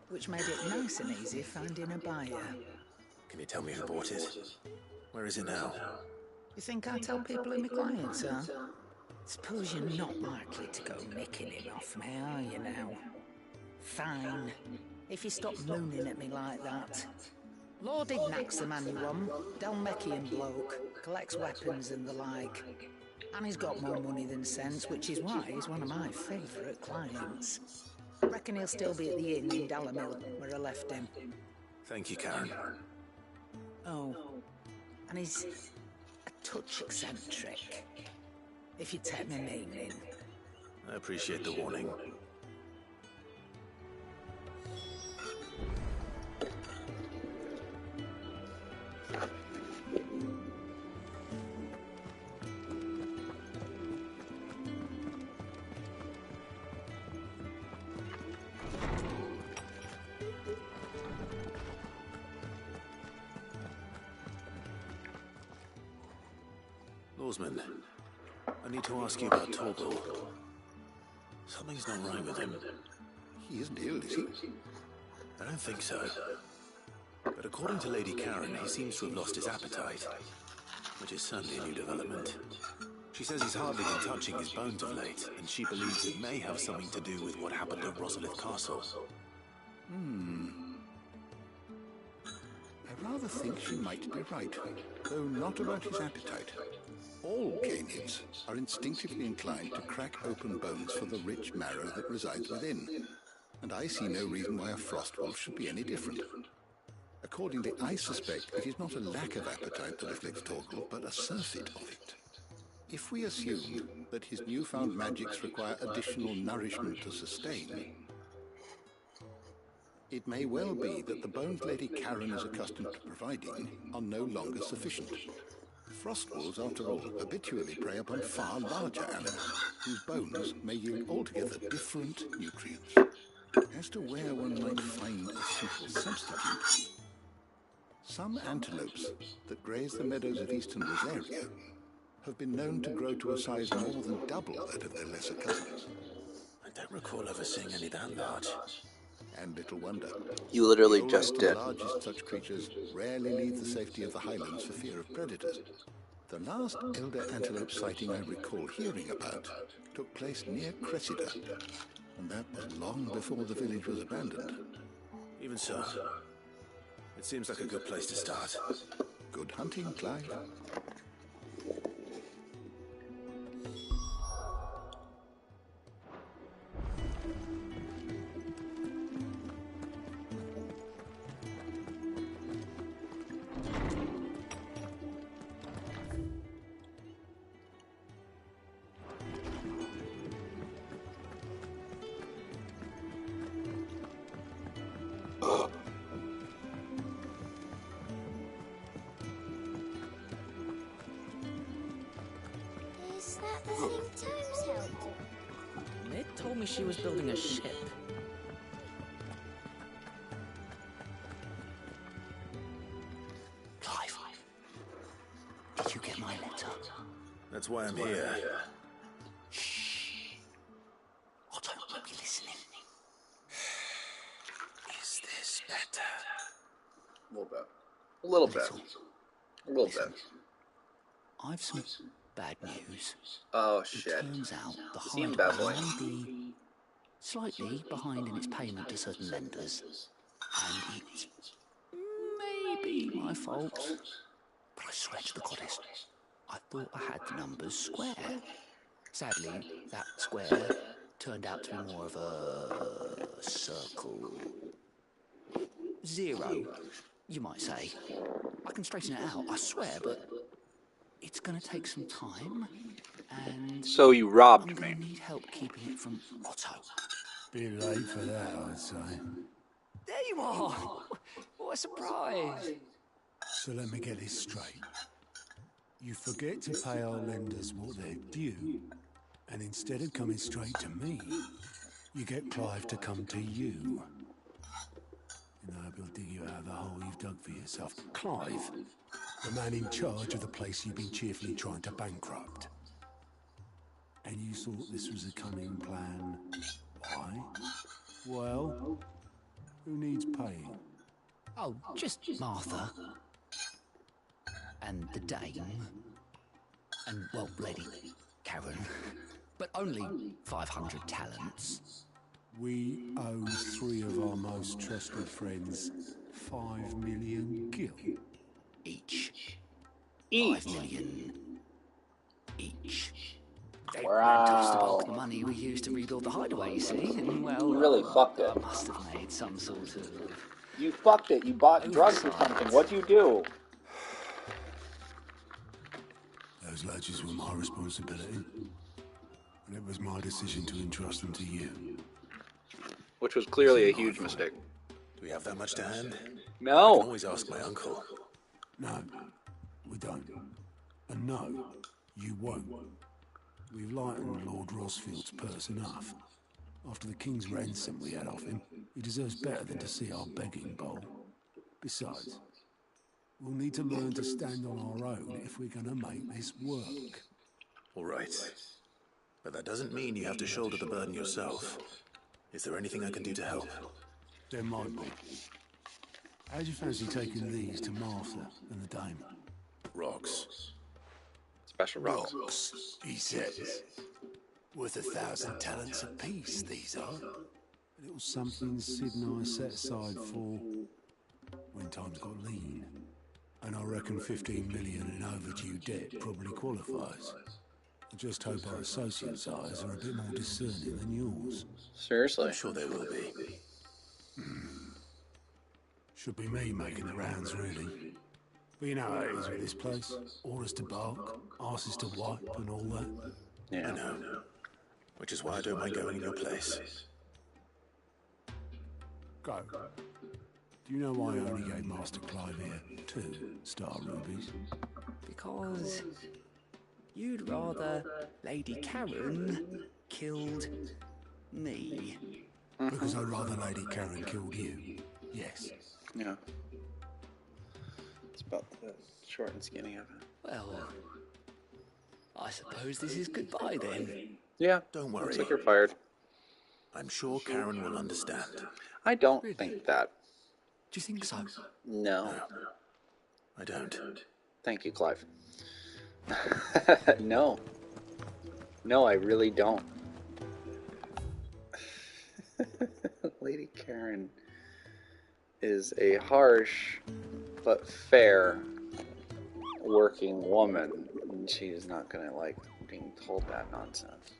Which made it nice and easy finding a buyer. Can you tell me who bought it? Where is it now? You think I tell people who my clients are? Suppose you're not likely to go nicking him off me, are you now? Fine. If you stop mooning at me like that. Lord Ignac's the man you want. Dalmekian bloke. Collects weapons and the like. And he's got more money than sense, which is why he's one of my favourite clients. Reckon he'll still be at the inn in Dalamil, where I left him. Thank you, Karen. Oh, and he's a touch eccentric, if you take my meaning. I appreciate the warning. Lawsman, I need to ask you about Torgal. Something's not right with him. He isn't ill, is he? I don't think so. But according to Lady Karen, he seems to have lost his appetite, which is certainly a new development. She says he's hardly been touching his bones of late, and she believes it may have something to do with what happened at Rosalith Castle. I rather think she might be right, though not about his appetite. All canids are instinctively inclined to crack open bones for the rich marrow that resides within, and I see no reason why a frostwolf should be any different. Accordingly, I suspect it is not a lack of appetite that afflicts Torgal, but a surfeit of it. If we assume that his newfound magics require additional nourishment to sustain, it may well be that the bones Lady Karen is accustomed to providing are no longer sufficient. Frostwolves, after all, habitually prey upon far larger animals, whose bones may yield altogether different nutrients. As to where one might find a suitable substitute, some antelopes that graze the meadows of eastern Rosaria have been known to grow to a size more than double that of their lesser cousins. I don't recall ever seeing any that large. And little wonder. You literally The just did. largest such creatures rarely leave the safety of the highlands for fear of predators. The last elder antelope sighting I recall hearing about took place near Cressida, and that was long before the village was abandoned. Even so, it seems like a good place to start. Good hunting, Clive. Is that the thing Tomes helped? Mid told me she was building a ship. Clive, did you get my letter? That's why I'm here. Shh. Otto won't be listening. Is this better? A little bit. A little bit. A little bit. I've some bad news. Oh, It shit. turns out the Seem hard bad boy. may be slightly behind in its payment to certain lenders. And it's maybe my fault. But I swear to the goddess, I thought I had the numbers square. Sadly, that square turned out to be more of a circle. 0, you might say. I can straighten it out, I swear, but it's going to take some time, and So you I'm robbed going me. to need help keeping it from Otto. Bit late for that, I'd say. There you are! What a surprise! So let me get this straight. You forget to pay our lenders what they're due, and instead of coming straight to me, you get Clive to come to you. and I hope he'll dig you out of the hole you've dug for yourself. Clive, the man in charge of the place you've been cheerfully trying to bankrupt. And you thought this was a cunning plan. Why? Well, who needs paying? Oh, just Martha. And the Dame. And, well, Lady Karen. But only 500 talents. We owe 3 of our most trusted friends 5 million gil. Each. Each. 5 million. Each. Wow. Tossed about the money we used to rebuild the hideaway, you see, and well... You really fucked it. I must have made some sort of... You fucked it. You bought drugs or something. What'd you do? Those ledgers were my responsibility. And it was my decision to entrust them to you. Which was clearly a huge mistake. Do we have that much to hand? I No. can always ask my uncle. No, we don't. And no, you won't. We've lightened Lord Rosfield's purse enough. After the king's ransom we had off him, he deserves better than to see our begging bowl. Besides, we'll need to learn to stand on our own if we're going to make this work. All right. But that doesn't mean you have to shoulder the burden yourself. Is there anything I can do to help? There might be. How'd you fancy taking these to Martha and the Dame? Rocks. Special rocks. Rocks, he says. Worth 1,000 talents apiece, these are. A little something Sid and I set aside for when times got lean. And I reckon 15 million in overdue debt probably qualifies. I just hope our associates' eyes are a bit more discerning than yours. Seriously? I'm sure they will be. Should be me making the rounds, really. But you know how it is with this place. Orders to bark, asses to wipe and all that. Yeah. I know. Which is why I don't mind going in your place. Go. Do you know why I only gave Master Clive here 2 star rubies? Because you'd rather Lady Karen killed me. Because I'd rather Lady Karen killed you. Yes. Yeah. It's about the short and skinny of it. Well, I suppose this is goodbye then. Yeah. Don't worry. Looks like you're fired. I'm sure Karen will understand. I don't think that. Do you think so? No. I don't. Thank you, Clive. No. No, I really don't. Lady Karen is a harsh but fair working woman. And she's not gonna like being told that nonsense.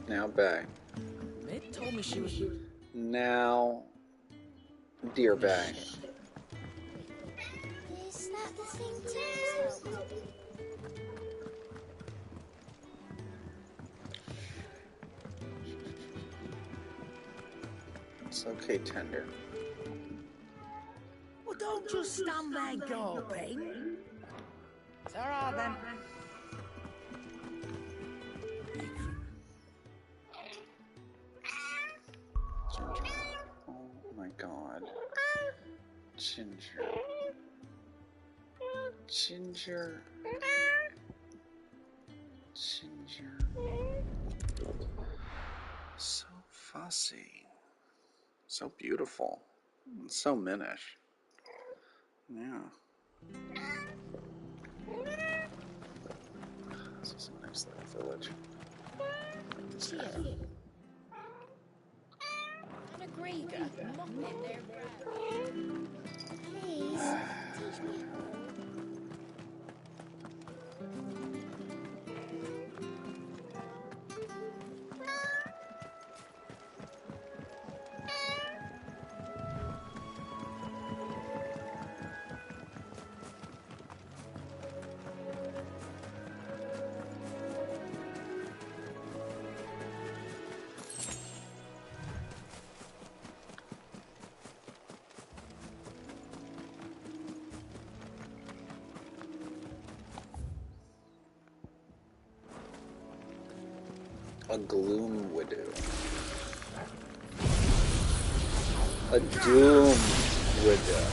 Now Bay. They told me she was... Now Dear Bay. Is that the thing Tom's helped? It's okay, Tender. Well, don't just stand there gawping. It's all right then. Ginger. Oh my god. Ginger. Ginger. Ginger. So fussy. So beautiful. And so Minish. Yeah. This is a nice little village. And a Grieger, mopping their brow. Please, teach me. A gloom widow. A doom widow.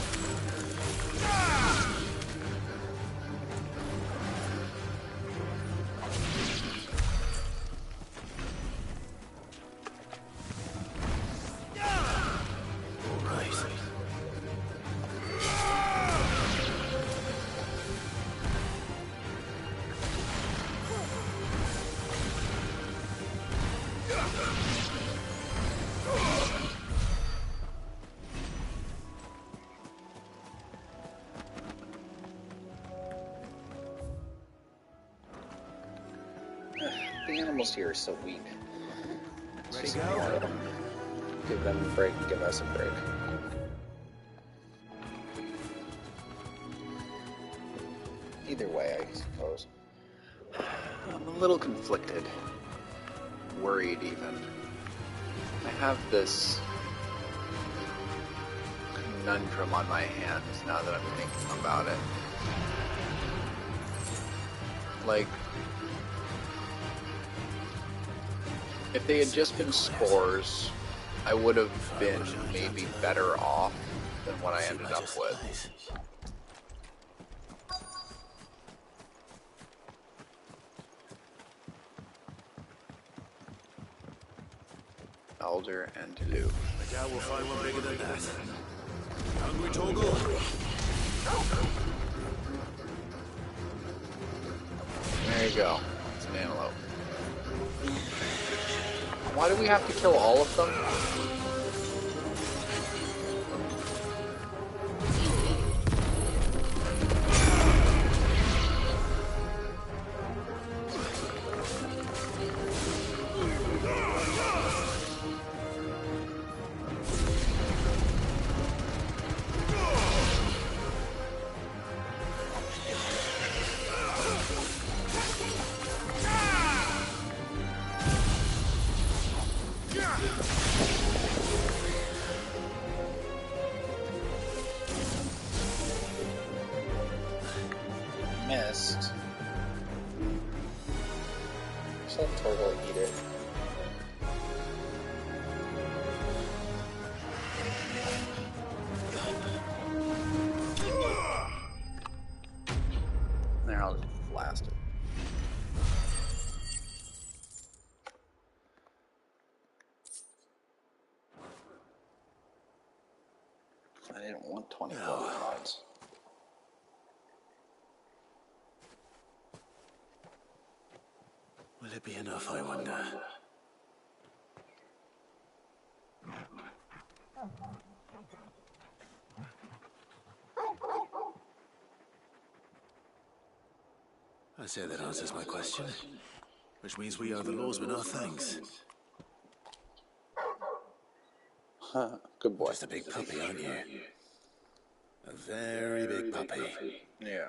The animals here are so weak. Ready to go? Give them a break, give us a break. Either way, I suppose. I'm a little conflicted. Worried, even. I have this conundrum on my hands now that I'm thinking about it. Like, if they had just been spores, I would have been maybe better off than what I ended up with. Elder and Lou. I doubt we'll find one bigger than that. Hungry, Torgal? There you go. It's an antelope. Why do we have to kill all of them? Missed. Just let Torgal eat it. There, I'll just blast it. I didn't want 20 pods. Will it be enough, I wonder? I say that answers my question. Which means we owe the lawsman our thanks. Good boy. Just a big puppy, aren't you? A very big puppy. Yeah.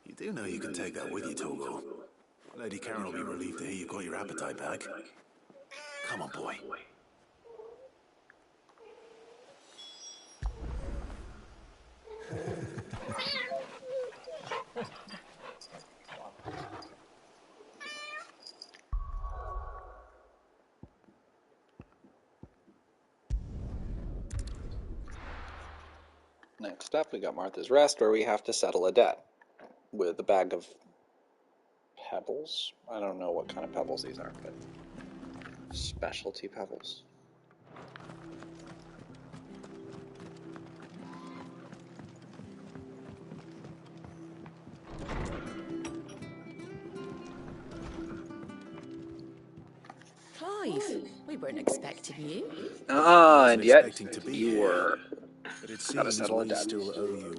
You do know you can take that with you, Torgal. Lady Karen will be relieved to hear you've got your appetite back. Come on, boy. Next up, we got Martha's Rest, where we have to settle a debt with a bag of pebbles. I don't know what kind of pebbles these are, but specialty pebbles. Clive, we weren't expecting you. And yet you were. But it Gotta seems settle a we debt. still owe you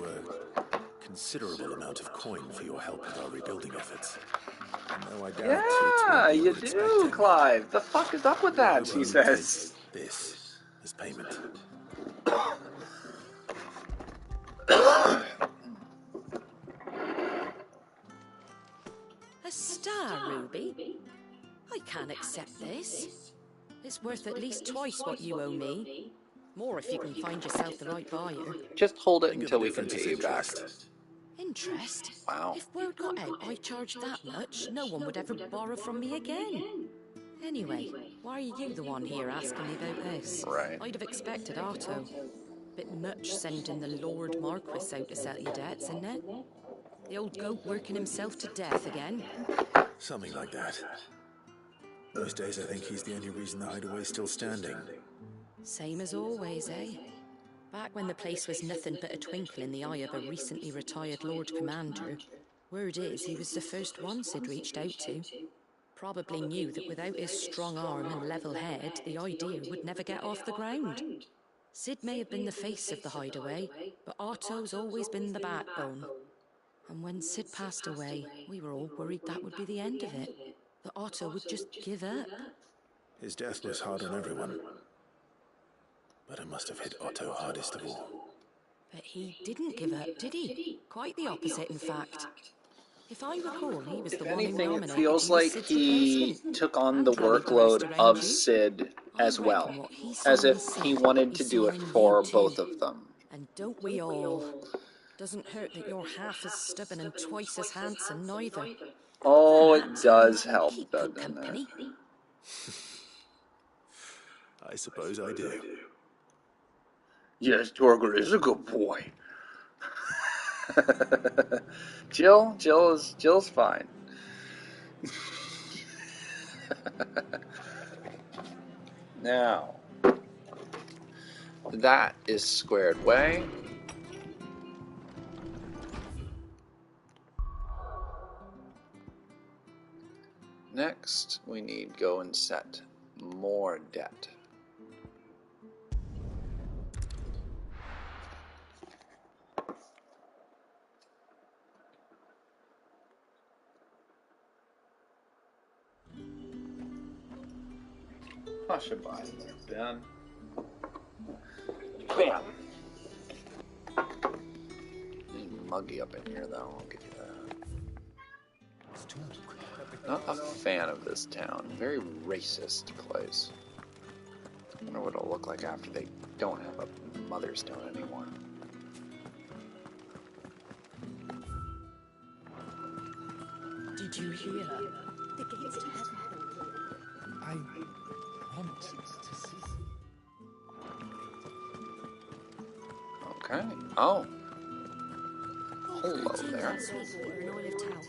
a considerable amount of coin for your help with our rebuilding efforts. No, I doubt Yeah, it's you what do, expecting. Clive. The fuck is up with that? He says. This is payment. A star, Ruby? I can't accept this. It's worth at least twice what you owe me. More if you can find yourself the right buyer. Just hold it Think of until the we can difference pay is you back. interest. Interest? Wow. If word got out I charged that much, no one would ever borrow from me again. Anyway, why are you the one here asking me about this? Right. I'd have expected Otto. Bit much sending the Lord Marquis out to settle your debts, isn't it? The old goat working himself to death again? Something like that. Most days I think he's the only reason the hideaway's still standing. Same as always, eh? Back when the place was nothing but a twinkle in the eye of a recently retired Lord Commander, word is he was the first one Sid reached out to. Probably knew that without his strong arm and level head, the idea would never get off the ground. Sid may have been the face of the hideaway, but Otto's always been the backbone. And when Sid passed away, we were all worried that would be the end of it. That Otto would just give up. His death was hard on everyone. But it must have hit Otto hardest of all. But he didn't give up, did he? Quite the opposite, in fact. If I recall, he was the one who Anything, it nominated feels you as like Sid's he replacement. took on And the carried the workload rest of around you. Sid as I well, reckon what he saw as in if Sid, he wanted he to do saw it in for you both too. of them. And don't we all? Doesn't hurt that you're half as stubborn and twice as handsome, neither. Oh, it Perhaps does you help, keep though, good doesn't it? company. I suppose I do. Yes, Torgor is a good boy. Jill's fine. Now, that is squared away. Next, we need go and set more debt. Hush about it there, Ben. Bam! Muggy up in here, though. I'll give you that. Not a fan of this town. Very racist place. I wonder what it'll look like after they don't have a Mother's Stone anymore. Did you hear? The gates to heaven. I want to see. Okay. Oh. Hello there. Sweet water and oil of talc.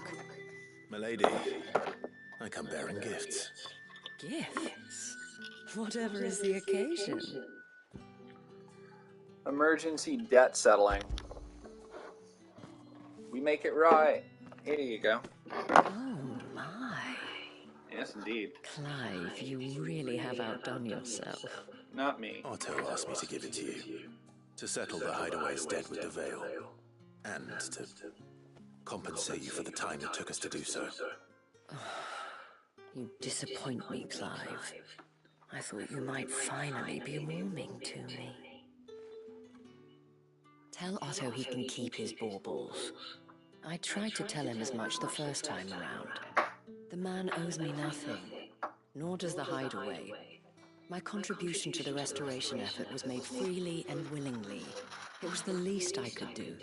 Milady, I come bearing gifts. Gifts? Whatever is the occasion. Emergency debt settling. We make it right. Here you go. Oh my. Yes, indeed. Clive, you really have outdone yourself. Not me. Otto asked me to give it to you. To settle the hideaway's debt with the Veil. And to compensate you for the time it took us to do so. You disappoint me, Clive. I thought you might finally be warming to me. Tell Otto he can keep his baubles. I tried to tell him as much the first time around. The man owes me nothing, nor does the hideaway. My contribution to the restoration effort was made freely and willingly. It was the least I could do.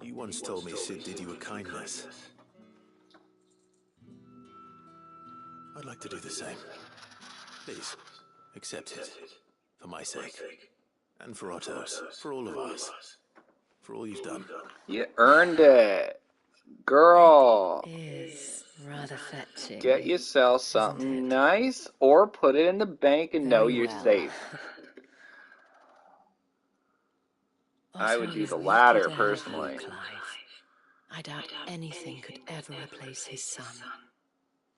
You once told me Sid did you a kindness. I'd like to do the same. Please, accept it. For my sake. And for Otto's. For all of us. For all you've done. You earned it. Girl. Is rather fetching. Get yourself something nice or put it in the bank and know Very you're well. safe. I would do the latter, personally. I doubt anything could ever replace his son.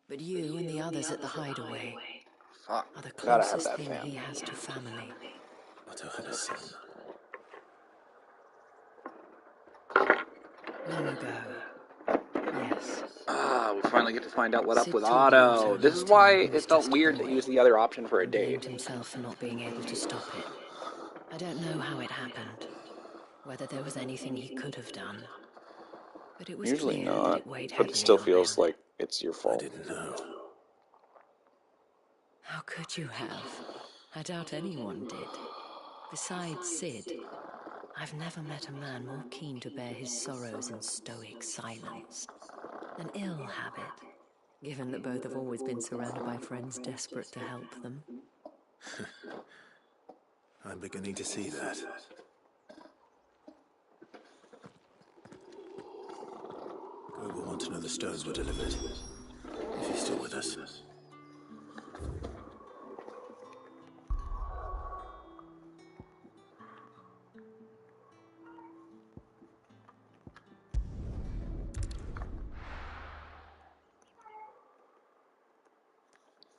But you and the others at the hideaway Fuck. are the Gotta have closest that thing family. he has to family. Otto had a son. Long ago. Yes. Ah, we finally get to find out what up Sid with told me Otto. Otto This was is why told he was it felt just a weird to boy. use the other option for a Blamed date. himself for not being able to stop it. I don't know how it happened. Whether there was anything he could have done. But it was Usually clear that not, it weighed but heavily it still on feels him. like it's your I fault. didn't know. How could you have? I doubt anyone did. Besides Sid, I've never met a man more keen to bear his sorrows in stoic silence. An ill habit, given that both have always been surrounded by friends desperate to help them. I'm beginning to see that. Go will want to know the stones were delivered. If he's still with us.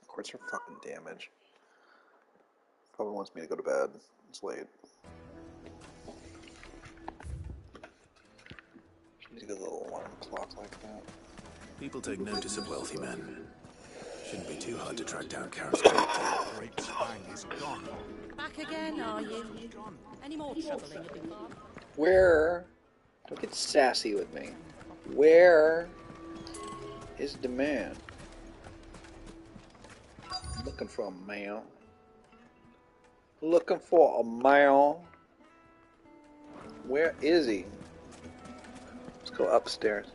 Quartz are fucking damage. Probably wants me to go to bed. It's late. Need to get a little alarm clock like that. People take notice of wealthy men. Shouldn't be too hard to track down Karen's character. Great Spang is gone. Back again, are you? Any more trouble in your big farm? Where? Don't get sassy with me. Where is the man? Looking for a man. Looking for a man. Where is he? Let's go upstairs.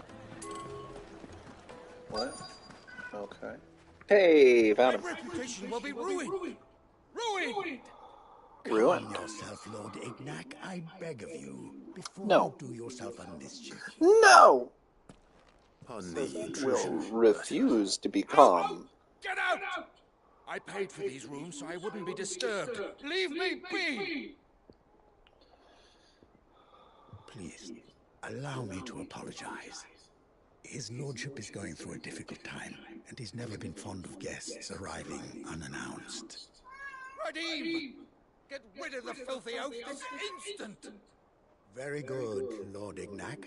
What? Okay. Hey, found him. My reputation will be ruined. Ruined! Ruined? Calm yourself, Lord Ignac, I beg of you, before No. you do yourself a mischief. No! Pardon the Will intrusion. refuse to be calm. Get out! I paid for these rooms so I wouldn't be disturbed. Leave me be! Please, allow me to apologize. His lordship is going through a difficult time, and he's never been fond of guests arriving unannounced. Radim! Get rid of the filthy oaf this instant! Very good, Lord Ignac.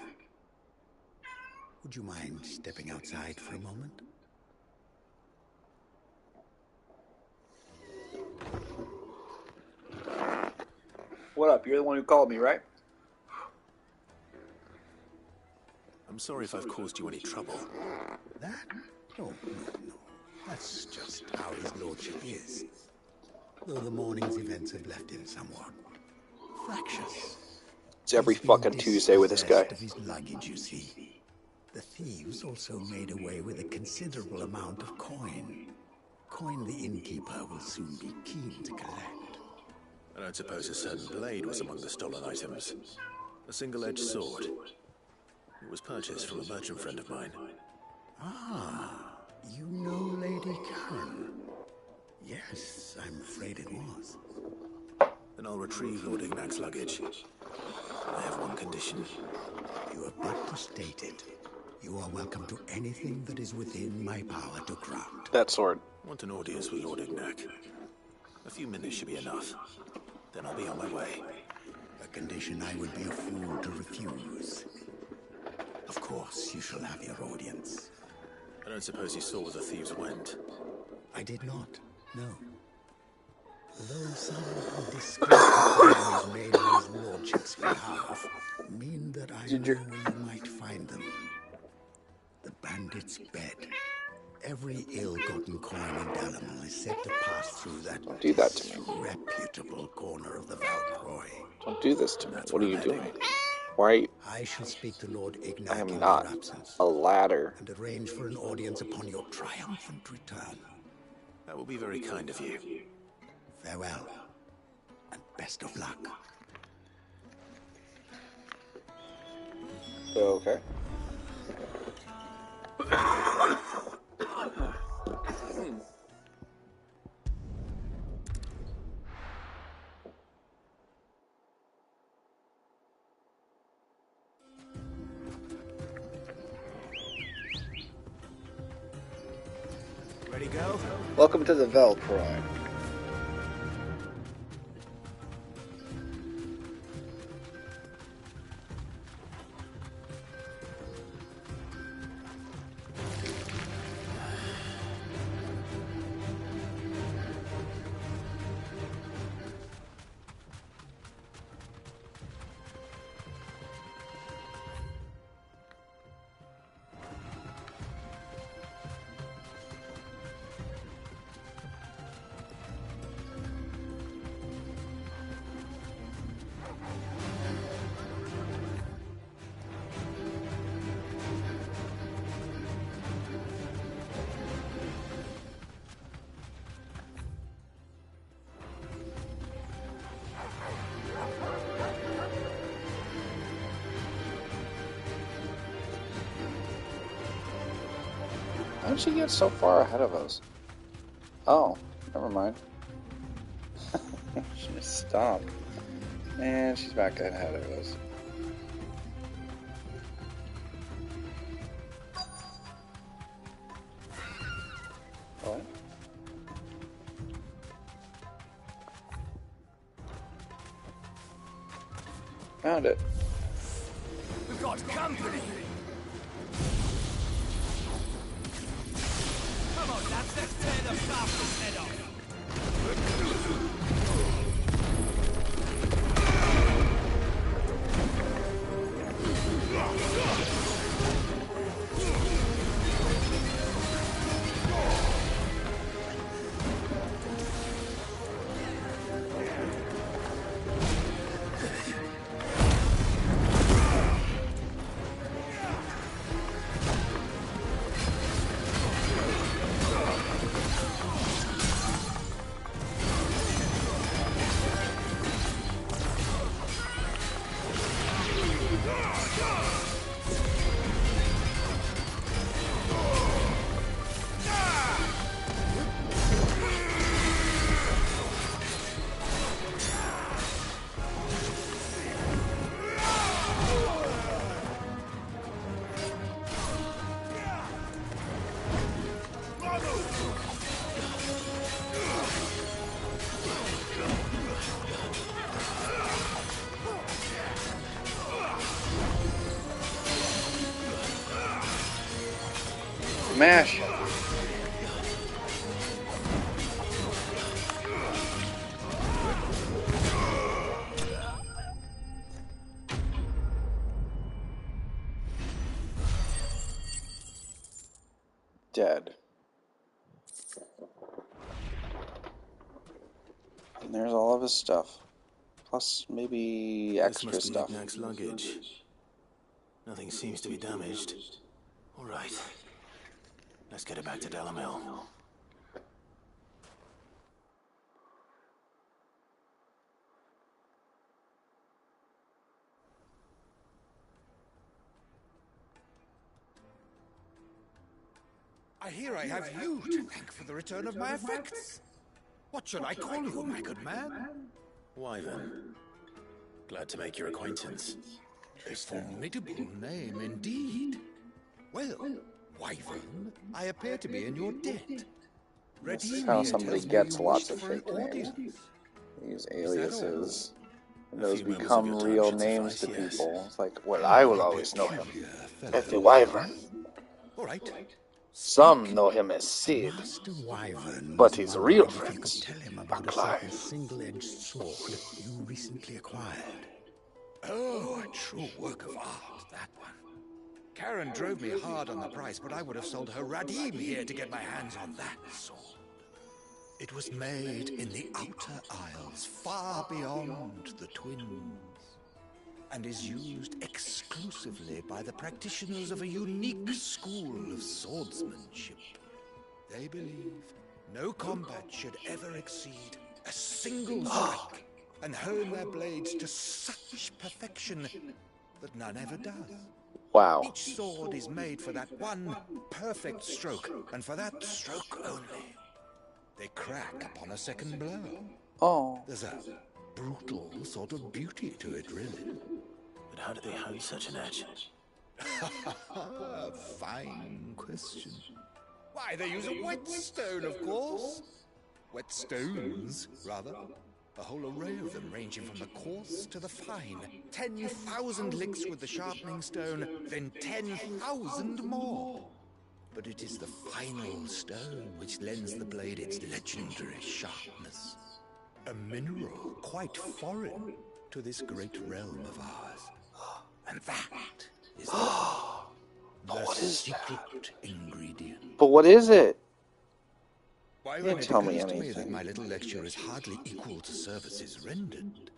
Would you mind stepping outside for a moment? What up? You're the one who called me, right? I'm sorry if I've caused you any trouble. That? No. That's just how his lordship is. Though the morning's events have left him somewhat fractious. It's every fucking Tuesday with this guy. Of his luggage, you see. The thieves also made away with a considerable amount of coin. Coin the innkeeper will soon be keen to collect. I don't suppose a certain blade was among the stolen items. A single-edged sword. It was purchased from a merchant friend of mine. Ah, you know Lady Karen. Yes, I'm afraid it was. Then I'll retrieve Lord Ignac's luggage. I have one condition. You have but to state it. You are welcome to anything that is within my power to grant. That sword. I want an audience with Lord Ignac. A few minutes should be enough. Then I'll be on my way. A condition I would be a fool to refuse. Of course, you shall have your audience. I don't suppose you saw where the thieves went. I did not, no. Though some indiscreet inquiries made on his lordship's behalf mean that I know where you might find them. The bandit's bed. Every ill-gotten coin in Dalaman is said to pass through that Don't do that to me. reputable corner of the Valproy. Don't do this to me. What are you doing? Why? I shall speak to Lord Ignac I am in not your absence a ladder. and arrange for an audience upon your triumphant return. That will be very kind of you. Farewell, and best of luck. Okay. Ready, go? Welcome to the Valproy. did she get so far ahead of us? Oh, never mind. She just stopped. And she's back ahead of us. What? Found it. We've got company. Come on, lads, let's tear the bastard's head off. Smash! Dead. And there's all of his stuff. Plus, maybe extra this must stuff. be Knack's luggage. Nothing seems to be damaged. All right. Let's get it back to Delamil. I hear I have you to thank for the return of my effects. What should I call you, my good man? Wyvern. Glad to make your acquaintance. A formidable name indeed. Well, Wyvern, I appear to be in your debt. This is how somebody gets lots of fake names. These aliases. And those become real names to people. It's like, well, I will always know him as the Wyvern. All right. Some know him as Sid, but his real friends are Clive. Single-edged sword you recently acquired. Oh, a true work of art, that one. Karen drove me hard on the price, but I would have sold her Radim here to get my hands on that sword. It was made in the Outer Isles, far beyond the Twins, and is used exclusively by the practitioners of a unique school of swordsmanship. They believe no combat should ever exceed a single strike, and hone their blades to such perfection that none ever does. Wow. Each sword is made for that one perfect stroke, and for that stroke only. They crack upon a second blow. Oh. There's a brutal sort of beauty to it, really. But how do they hone such an edge? Fine question. Why, they use a whetstone, of course. Whetstones, rather. A whole array of them, ranging from the coarse to the fine. 10,000 licks with the sharpening stone, then 10,000 more. But it is the final stone which lends the blade its legendary sharpness. A mineral quite foreign to this great realm of ours. And that is the secret ingredient. But what is it? Why, You then didn't it tell me occurs to me that anything. my little lecture is hardly equal to services rendered.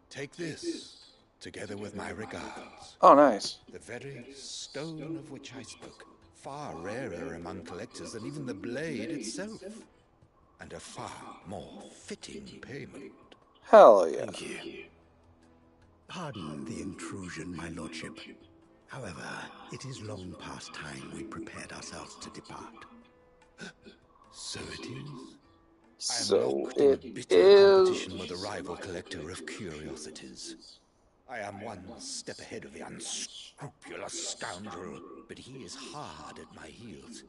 Take this, together with my regards. Oh, nice. The very stone of which I spoke, far rarer among collectors than even the blade itself, and a far more fitting payment. Hell yeah. Thank you. Pardon the intrusion, my lordship. However, it is long past time we prepared ourselves to depart. So it is. So I am it in bitter competition is. with a rival collector of curiosities. I am one step ahead of the unscrupulous scoundrel, but he is hard at my heels.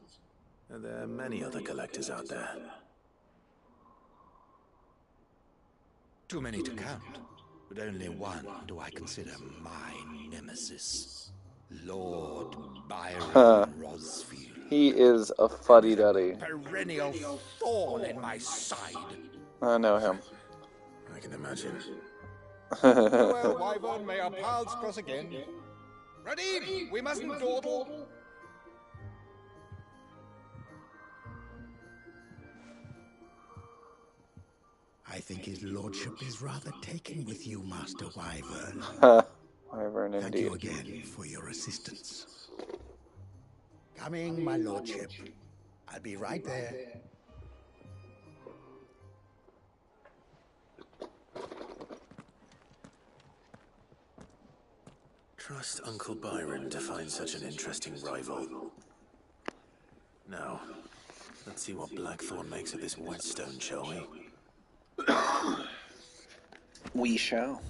Are there many other collectors out there? Too many to count, but only one do I consider my nemesis. Lord Byron Rosfield. He is a fuddy-duddy. Perennial thorn in my side. I know him. I can imagine. Farewell, Wyvern, may our paths cross again. Radim, we mustn't dawdle. I think his lordship is rather taken with you, Master Wyvern. Wyvern indeed. Thank you again for your assistance. Coming, my lordship. I'll be right there. Trust Uncle Byron to find such an interesting rival. Now, let's see what Blackthorn makes of this whetstone, shall we? We shall.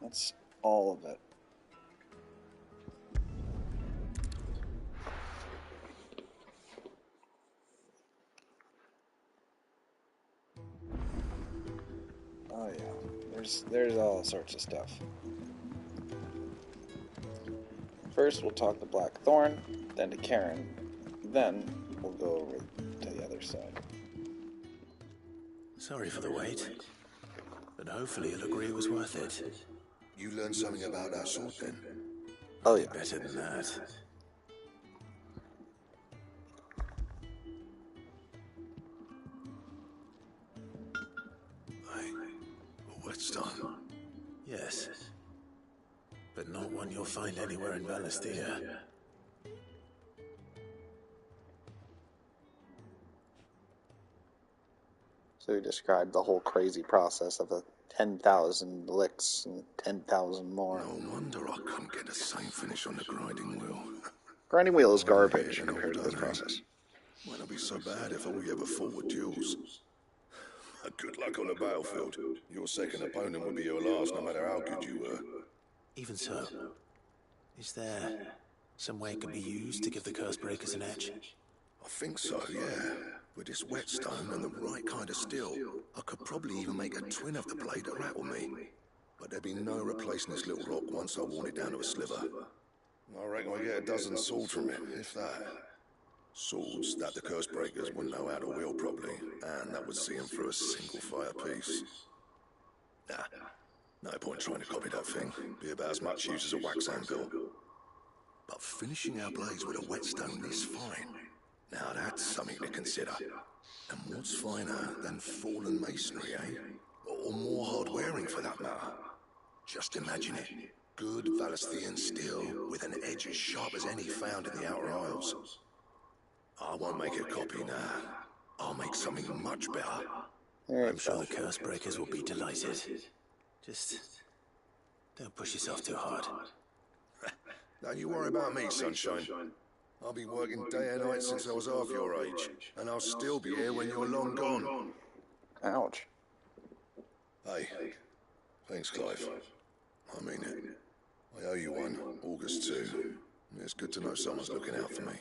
That's all of it. Oh yeah, there's all sorts of stuff. First we'll talk to Blackthorn, then to Karen, then we'll go over to the other side. Sorry for the wait, but hopefully you'll agree it was worth it. You learned something about that sword then? Oh yeah. Better than that. A whetstone? Yes. But not one you'll find anywhere in Valisthea. So he described the whole crazy process of the 10,000 licks and 10,000 more. No wonder I couldn't get the same finish on the grinding wheel. Grinding wheel is garbage compared to this process. Might not be so bad if all we ever fought were duels. Good luck on the battlefield. Your second opponent would be your last, no matter how good you were. Even so, is there some way it could be used to give the Curse Breakers an edge? I think so, yeah. With this whetstone and the right kind of steel, I could probably even make a twin of the blade to rattle me. But there'd be no replacing this little rock once I worn it down to a sliver. I reckon I get a dozen swords from it, if that. Swords that the Curse Breakers wouldn't know how to wield properly, and that would see them through a single fire piece. Nah, no point trying to copy that thing. Be about as much use as a wax anvil. But finishing our blades with a whetstone this fine, now that's something to consider. And what's finer than fallen masonry, eh? Or more hard-wearing for that matter. Just imagine it. Good Valisthean steel with an edge as sharp as any found in the Outer Isles. I won't make a copy now. I'll make something much better. I'm sure the Curse Breakers will be delighted. Just don't push yourself too hard. Don't you worry about me, Sunshine. I'll be working day and night since I was half your age, and I'll still be here when you're long gone. Ouch. Hey, thanks, Clive. I mean it. I owe you one, August too. It's good to know someone's looking out for me.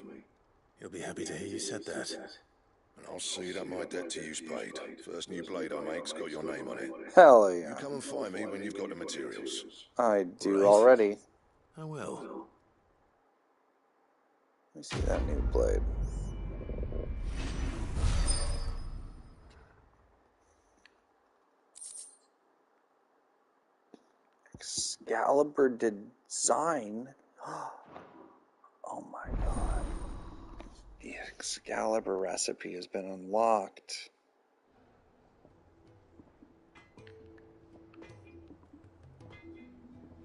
You'll be happy to hear you said that. And I'll see that my debt to you's paid. First new blade I make's got your name on it. Hell yeah. You come and find me when you've got the materials. I do already. I will. Let me see that new blade. Excalibur design. Oh my god. The Excalibur recipe has been unlocked.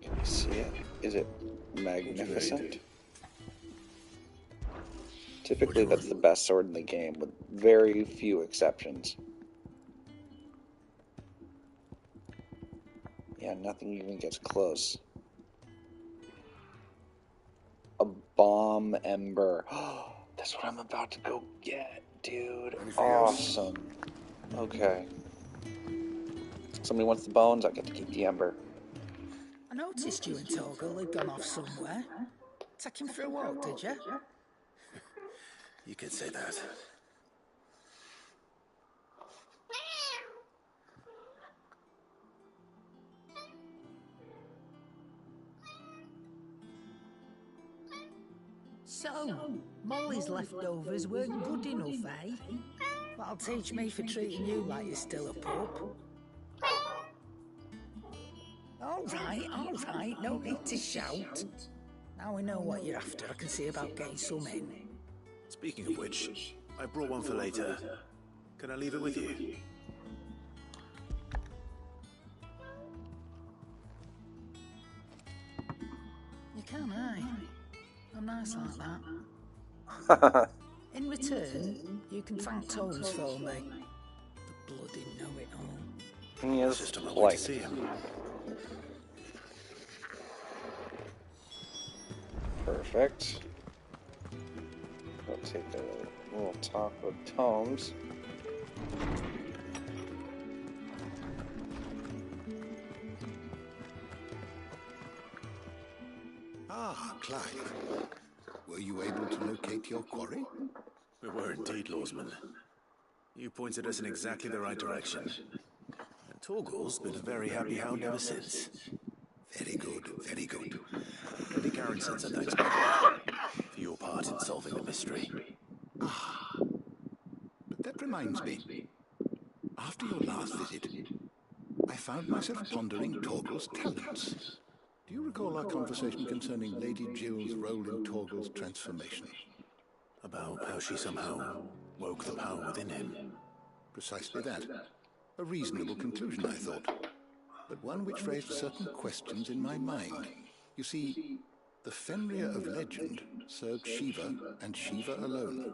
Can you see it? Is it magnificent? Typically that's the best sword in the game, with very few exceptions. Yeah, nothing even gets close. A bomb ember. That's what I'm about to go get, dude. Awesome. Okay. Somebody wants the bones, I get to keep the ember. I noticed you and Torgal had gone off somewhere. Take him for a walk, did you? You could say that. So, Molly's leftovers weren't good enough, eh? That'll teach me for treating you like you're still a pup. All right, no need to shout. Now we know what you're after, I can see about getting some in. Speaking of which, I brought one for later. Can I leave it with you? You can, aye. I'm nice like that. In return, you can thank Tomes for me. The bloody know-it-all. He is just a like to see him. Perfect. We'll take a little talk with Tomes. Ah, Clive. Were you able to locate your quarry? We were indeed, Lawsman. You pointed us in exactly the right direction. And Torgal's been a very happy hound ever since. Very good, very good. Lady Karen sends her thanks for your part in solving the mystery. Ah, but that reminds me. After your last visit, I found myself pondering Torgal's talents. Do you recall our conversation concerning Lady Jill's role in Torgal's transformation? About how she somehow woke the power within him. Precisely that. A reasonable conclusion, I thought. But one which raised certain questions in my mind. You see, the Fenrir of legend served Shiva and Shiva alone.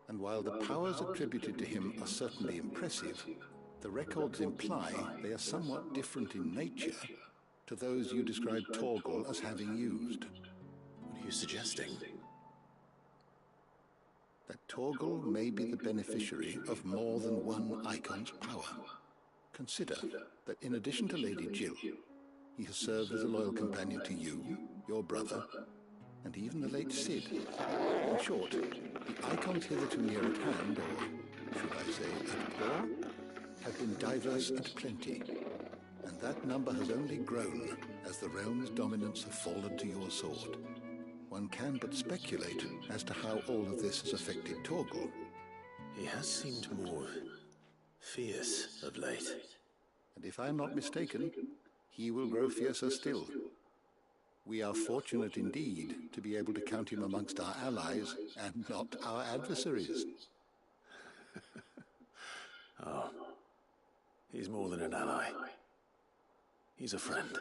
And while the powers attributed to him are certainly impressive, the records imply they are somewhat different in nature to those you describe Torgal as having used. What are you suggesting? That Torgal may be the beneficiary of more than one Icon's power. Consider that in addition to Lady Jill, he has served as a loyal companion to you, your brother, and even the late Cid. In short, the Icons hitherto near at hand, or should I say at paw, have been diverse and plenty, and that number has only grown as the realm's dominance have fallen to your sword. One can but speculate as to how all of this has affected Torgal. He has seemed more fierce of late. And if I am not mistaken, he will grow fiercer still. We are fortunate indeed to be able to count him amongst our allies and not our adversaries. Oh, he's more than an ally. He's a friend.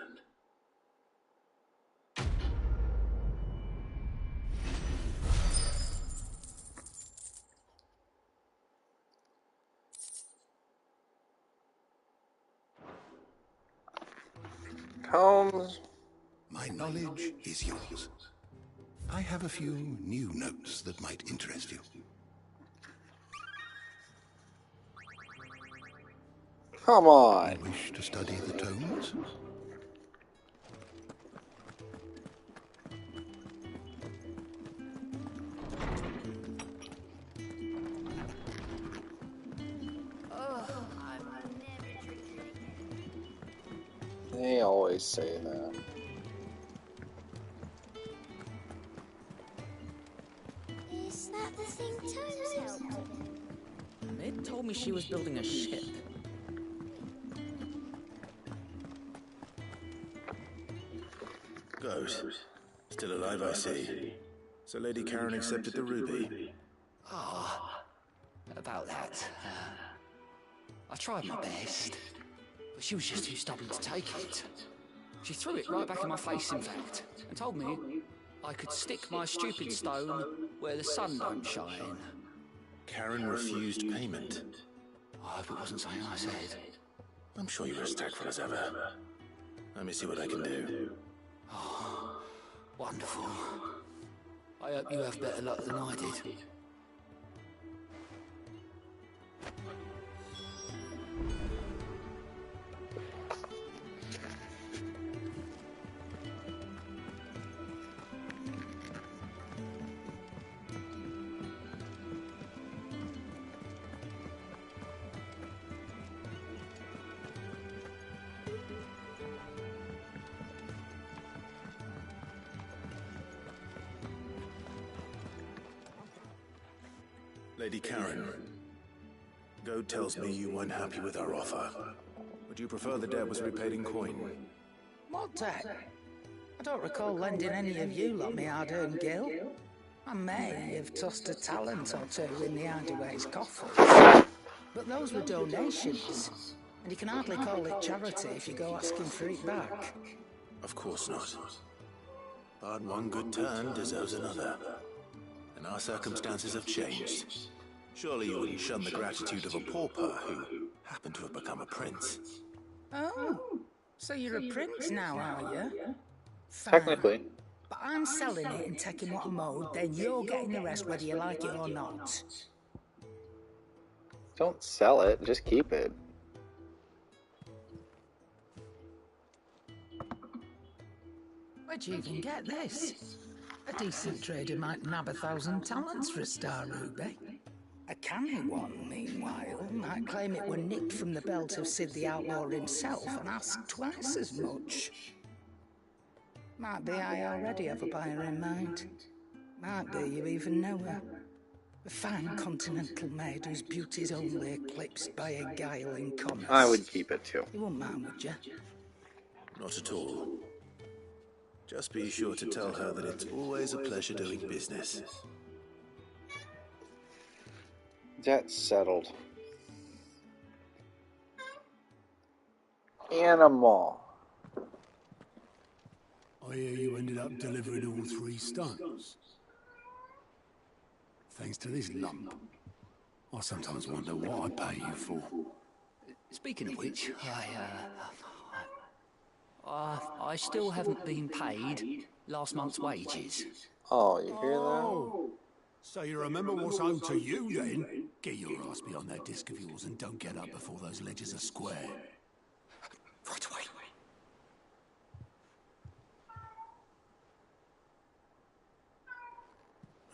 Tomes. My knowledge is yours. I have a few new notes that might interest you. Come on. You wish to study the tomes? They always say that. Is that the thing Tomes helped with? Mid told me she was building a ship. Ghost. Still alive, I see. So Lady Karen accepted the ruby. Ah, about that. I tried my best, but she was just too stubborn to take it. She threw it right back in my face, in fact, and told me I could stick my stupid stone where the sun don't shine. Karen refused payment. I hope it wasn't something I said. I'm sure you were as tactful as ever. Let me see what I can do. Oh, wonderful. I hope you have better luck than I did. Lady Karen, Goad tells me you weren't happy with our offer. Would you prefer the debt was repaid in coin? What debt? I don't recall lending any of you lot me hard-earned gil. I may have tossed a talent or two in the Hardyway's coffers, but those were donations, and you can hardly call it charity if you go asking for it back. Of course not. But one good turn deserves another. And our circumstances have changed. Surely you wouldn't shun the gratitude of a pauper who happened to have become a prince. Oh, so you're a prince now, are you? Fine. Technically. But I'm selling it and taking what I'm owed, then you're getting the rest whether you like it or not. Don't sell it, just keep it. Where'd you even get this? A decent trader might nab 1,000 talents for a star ruby. A canny one, meanwhile, might claim it were nicked from the belt of Sid the Outlaw himself and ask twice as much. Might be I already have a buyer in mind. Might be you even know her. A fine continental maid whose beauty's only eclipsed by a guile in commerce. I would keep it too. You wouldn't mind, would you? Not at all. Just be sure to tell her that it's always a pleasure doing business. That's settled. Animal. I hear you ended up delivering all 3 stones. Thanks to this lump. I sometimes wonder what I pay you for. Speaking of which, I still haven't been paid last month's wages. Oh, you hear that? So you remember what's owed to you, then? Get your ass behind that disc of yours and don't get up before those ledgers are square. Right away.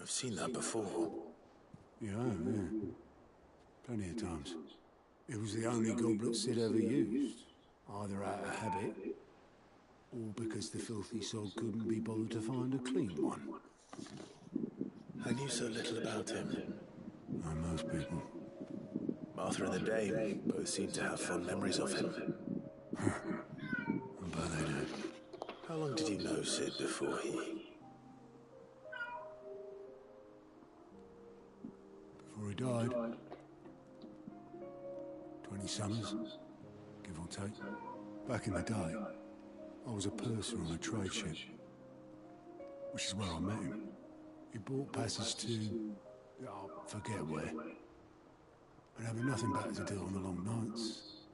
I've seen that before. Yeah. Plenty of times. It was the only goblet Sid ever used. Either out of habit, or because the filthy sod couldn't be bothered to find a clean one. I knew so little about him. Like most people. Martha and the Dame both seem to have fond memories of him. I bet they do. How long did you know Sid before he... Before he died. 20 summers, give or take. Back in the day, I was a purser on a trade ship, which is where I met him. He bought passage to, I forget where. And having nothing better to do on the long nights,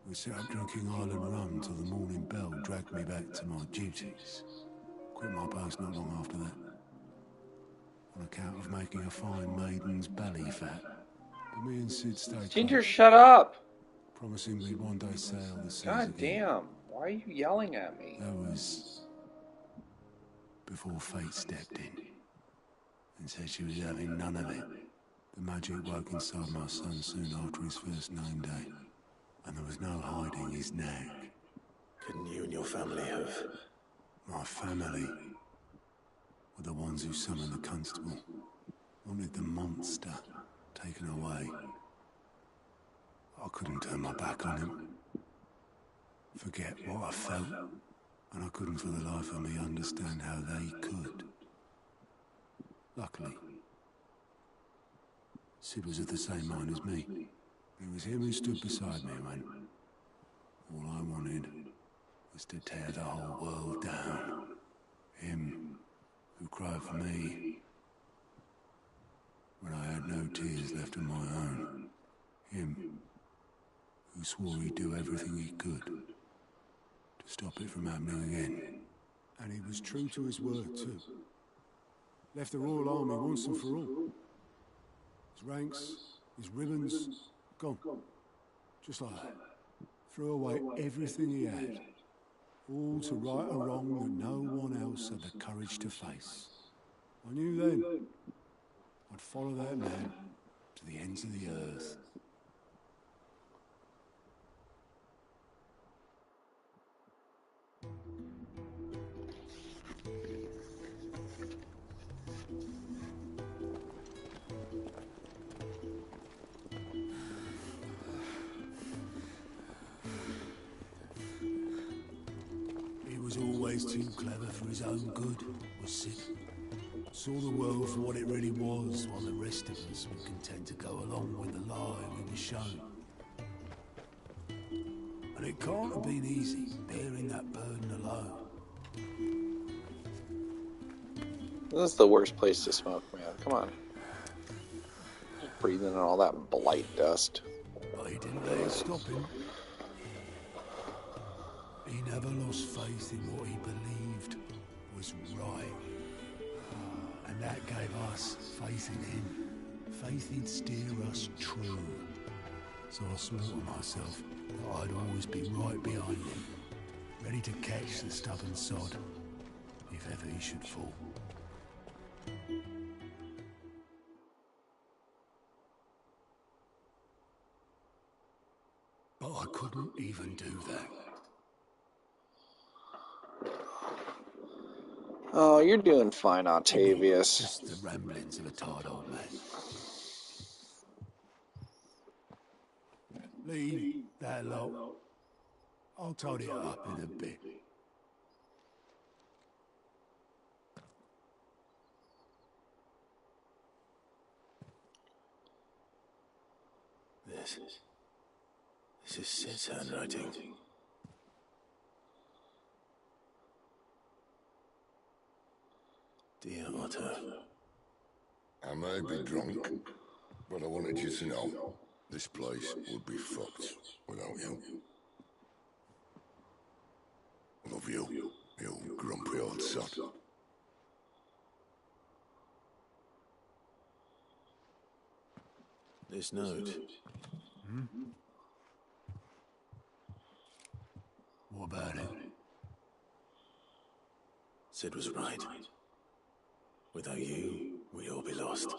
we sat up drinking Island rum till the morning bell dragged me back to my duties. Quit my post not long after that, on account of making a fine maiden's belly fat. But me and Sid stayed Ginger, close, shut up! promising we'd one day sail the seas God again. damn, why are you yelling at me? That was before fate stepped in and said she was having none of it. The magic woke inside my son soon after his first name day, and there was no hiding his nag. Couldn't you and your family have... My family were the ones who summoned the constable, wanted the monster taken away. I couldn't turn my back on him, forget what I felt, and I couldn't for the life of me understand how they could. Luckily, Sid was of the same mind as me. It was him who stood beside me when all I wanted was to tear the whole world down. Him who cried for me when I had no tears left of my own. Him who swore he'd do everything he could to stop it from happening again. And he was true to his word, too. Left the Royal Army once and for all. His ranks, his ribbons, gone. Just like that. Threw away everything he had. All to right a wrong that no one else had the courage to face. I knew then I'd follow that man to the ends of the earth. He was always too clever for his own good, was Sid. Saw the world for what it really was, while the rest of us were content to go along with the lie we were shown. And it can't have been easy, bearing that burden alone. This is the worst place to smoke, man. Come on. Just breathing in all that blight dust. But he didn't let it stop him. He never lost faith in what he believed was right. And that gave us faith in him. Faith he'd steer us true. So I swore to myself that I'd always be right behind him, ready to catch the stubborn sod, if ever he should fall. But I couldn't even do that. Oh, you're doing fine, Octavius. Just the ramblings of a tired old man. Leave that lot. I'll tidy it up in a bit. This is Sid's handwriting. Dear Otto. I may be drunk, but I wanted you to know this place would be fucked without you. Love you, you grumpy old sod. This note. Hmm? What about it? Sid was right. Without you, we'd all be lost.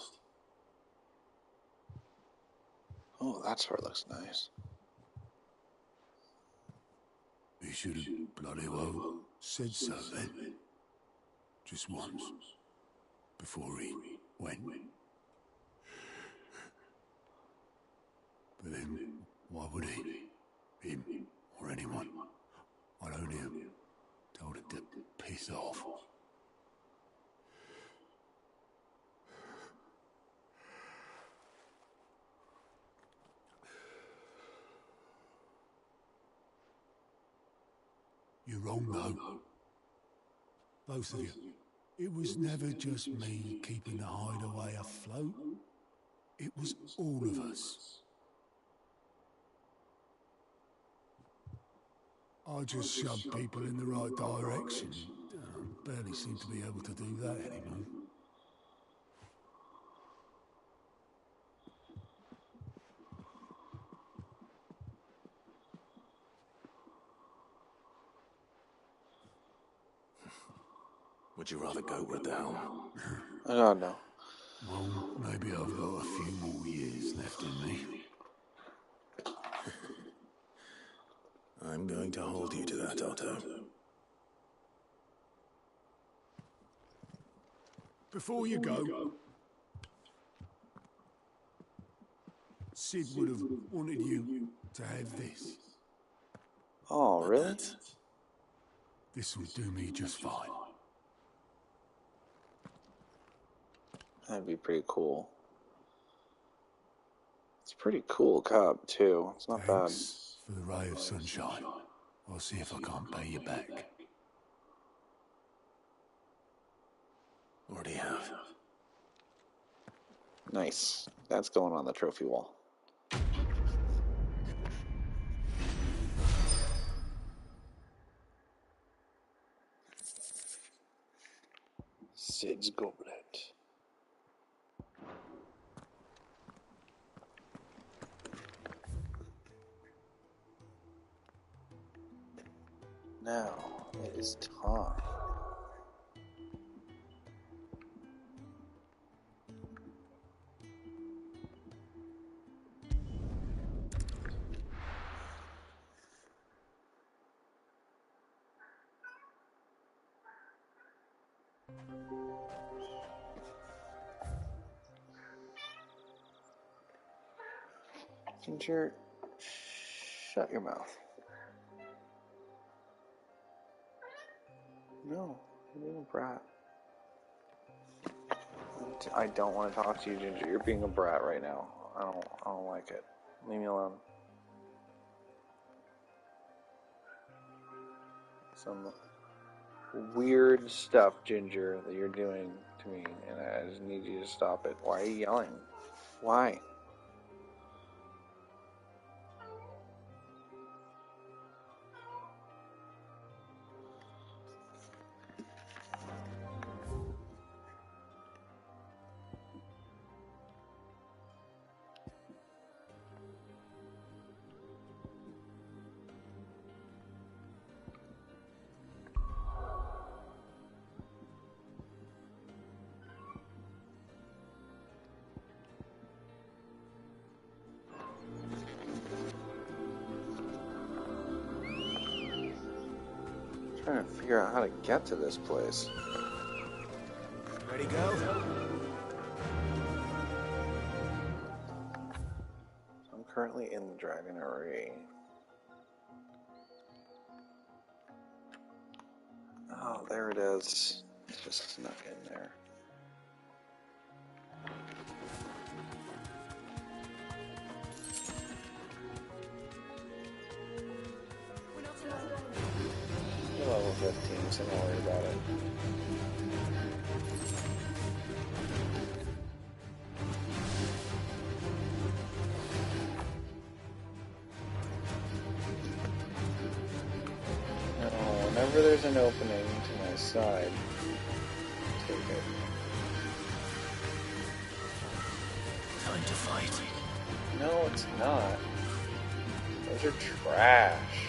Oh, that sort looks nice. He should have bloody well said so then. Just once. Before he went. But then, why would he? Him, or anyone? I'd only have told him to piss off. You're wrong, though. Both of you. It was never just me keeping the hideaway afloat. It was all of us. I just shoved people in the right direction. Barely seem to be able to do that anymore. Would you rather go with the helm? I don't know. Well, maybe I've got a few more years left in me. I'm going to hold you to that, Otto. Before you go, Sid would have wanted you to have this. Oh, really? This would do me just fine. That'd be pretty cool. It's a pretty cool cup, too. It's not Thanks for the ray of sunshine. I'll see if I can't pay you back. Already have. Nice. That's going on the trophy wall. Sid's goblet. Now it is time. Ginger, shut your mouth. No, you're being a brat. I don't want to talk to you, Ginger. You're being a brat right now. I don't like it. Leave me alone. Some weird stuff, Ginger, that you're doing to me, and I just need you to stop it. Why are you yelling? Why? Trying to figure out how to get to this place. Ready, go? I'm currently in the Dragonery. Oh, there it is. It's just snuck in there. Level 15, so don't worry about it. Now, whenever there's an opening to my side, take it. Time to fight. No, it's not. Those are trash.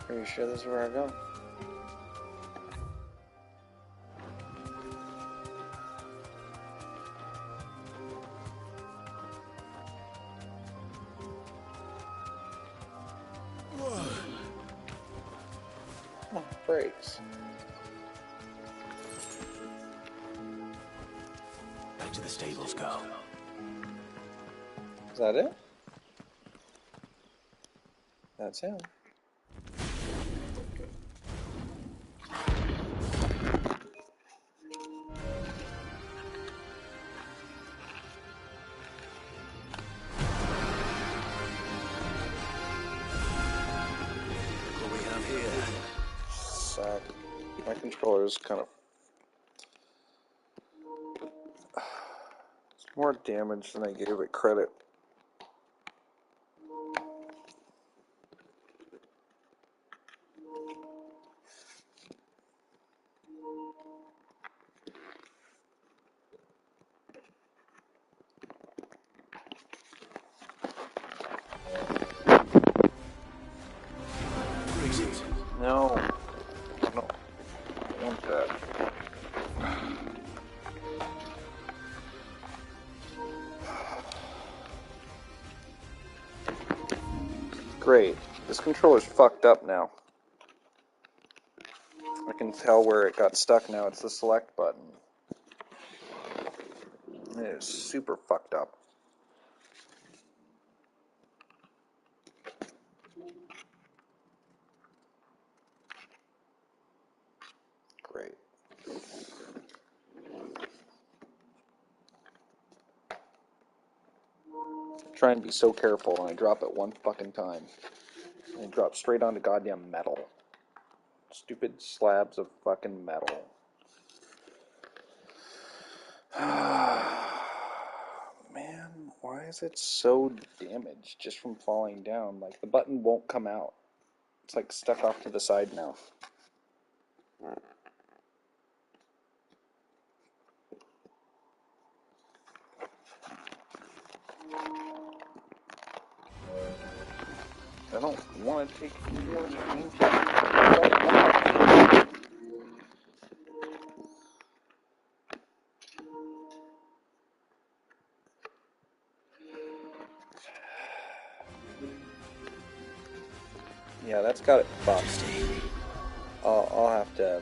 Are you sure this is where I go? Come on, brakes. Back to the stables, go. Is that it? That's him. What we have here? Sad. My controller is kind of... It's more damage than I gave it credit. No. No. I want that. Great. This controller's fucked up now. I can tell where it got stuck now. It's the select button. It is super fucked up. Great. I try and be so careful, and I drop it one fucking time. And I drop straight onto goddamn metal. Stupid slabs of fucking metal. Man, why is it so damaged just from falling down? Like, the button won't come out. It's like stuck off to the side now. I don't want to take more screen time. Yeah, that's got it fucked. I'll have to...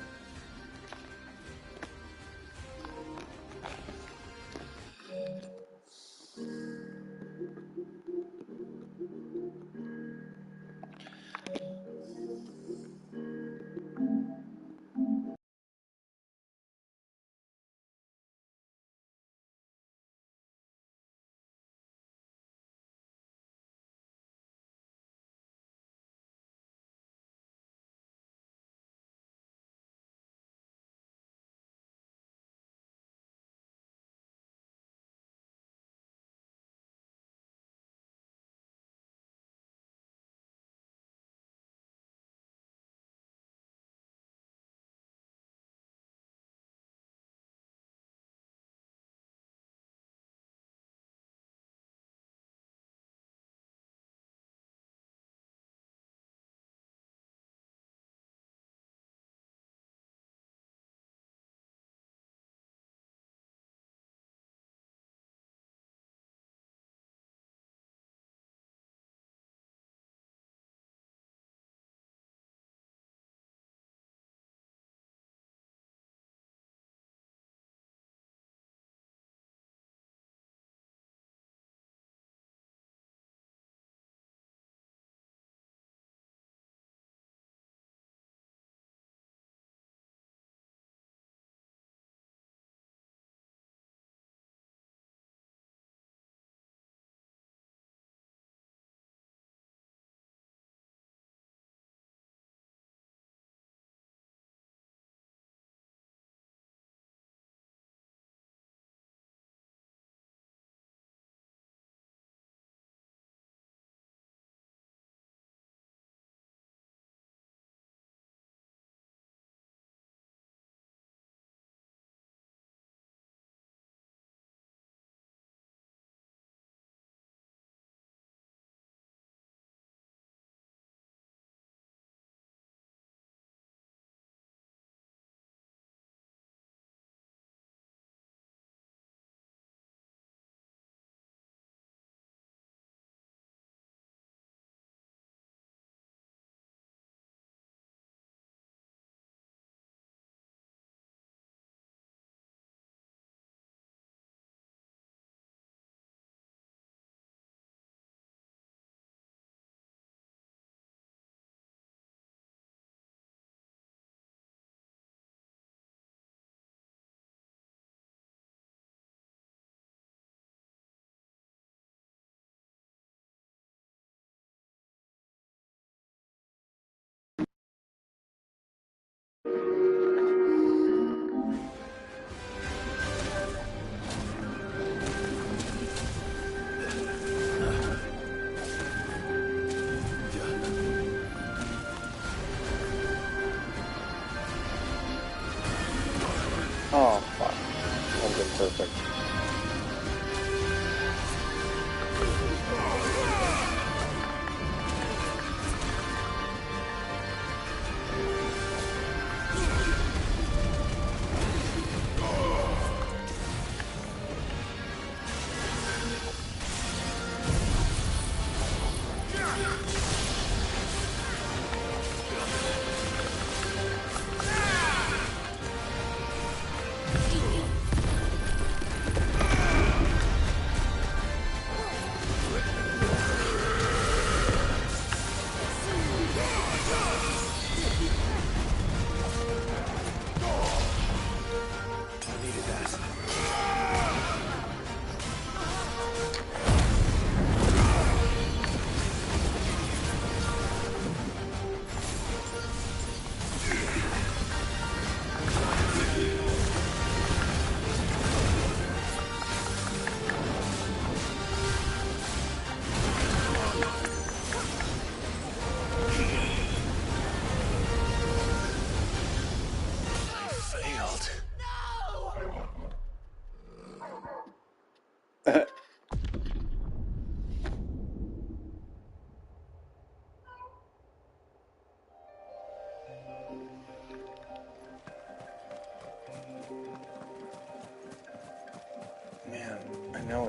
Oh, fuck. That would have been perfect.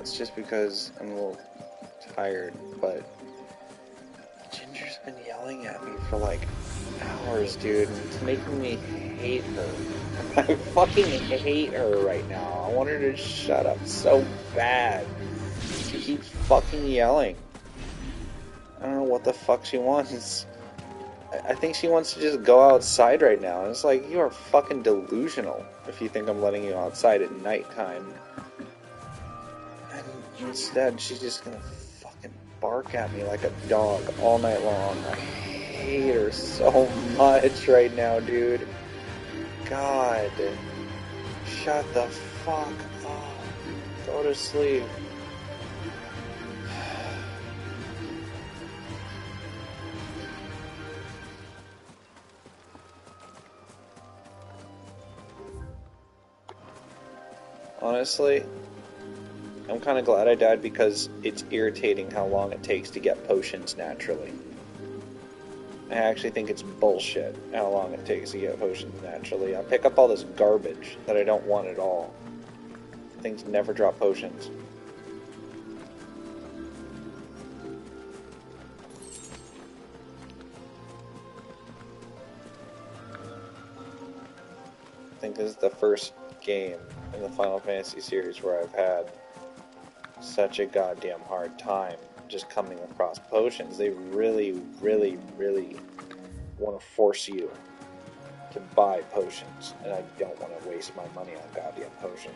that's just because I'm a little tired, but Ginger's been yelling at me for like hours, dude, and it's making me hate her. I fucking hate her right now. I want her to shut up so bad. She keeps fucking yelling. I don't know what the fuck she wants. I think she wants to just go outside right now. And it's like, you are fucking delusional if you think I'm letting you outside at nighttime. And instead, she's just gonna fucking bark at me like a dog all night long. I hate her so much right now, dude. God. Shut the fuck up. Go to sleep. Honestly, I'm kind of glad I died because it's irritating how long it takes to get potions naturally. I actually think it's bullshit how long it takes to get potions naturally. I pick up all this garbage that I don't want at all. Things never drop potions. I think this is the first game in the Final Fantasy series where I've had such a goddamn hard time just coming across potions. They really, really, really want to force you to buy potions, and I don't want to waste my money on goddamn potions.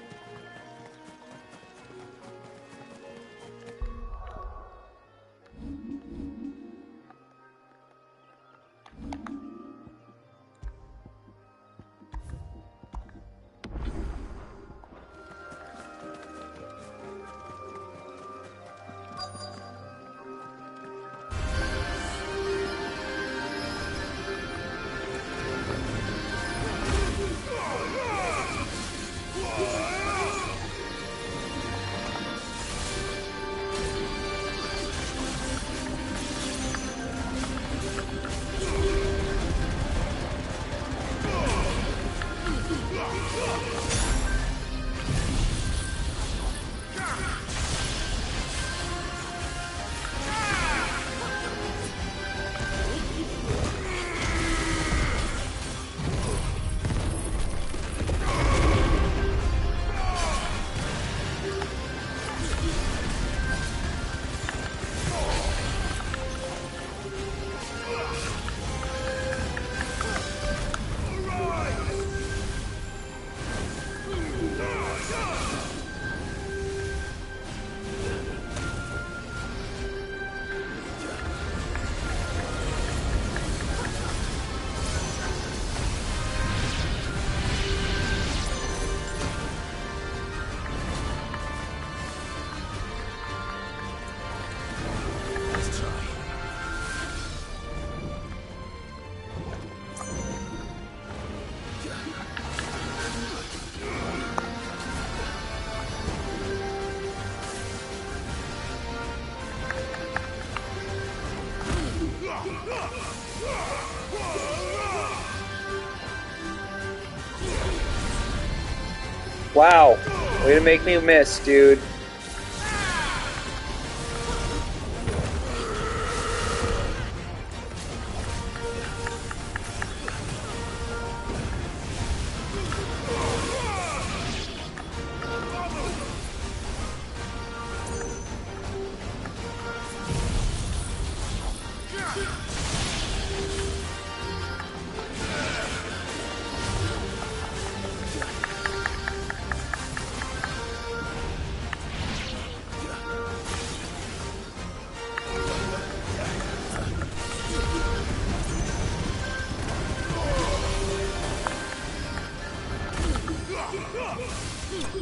Wow, way to make me miss, dude.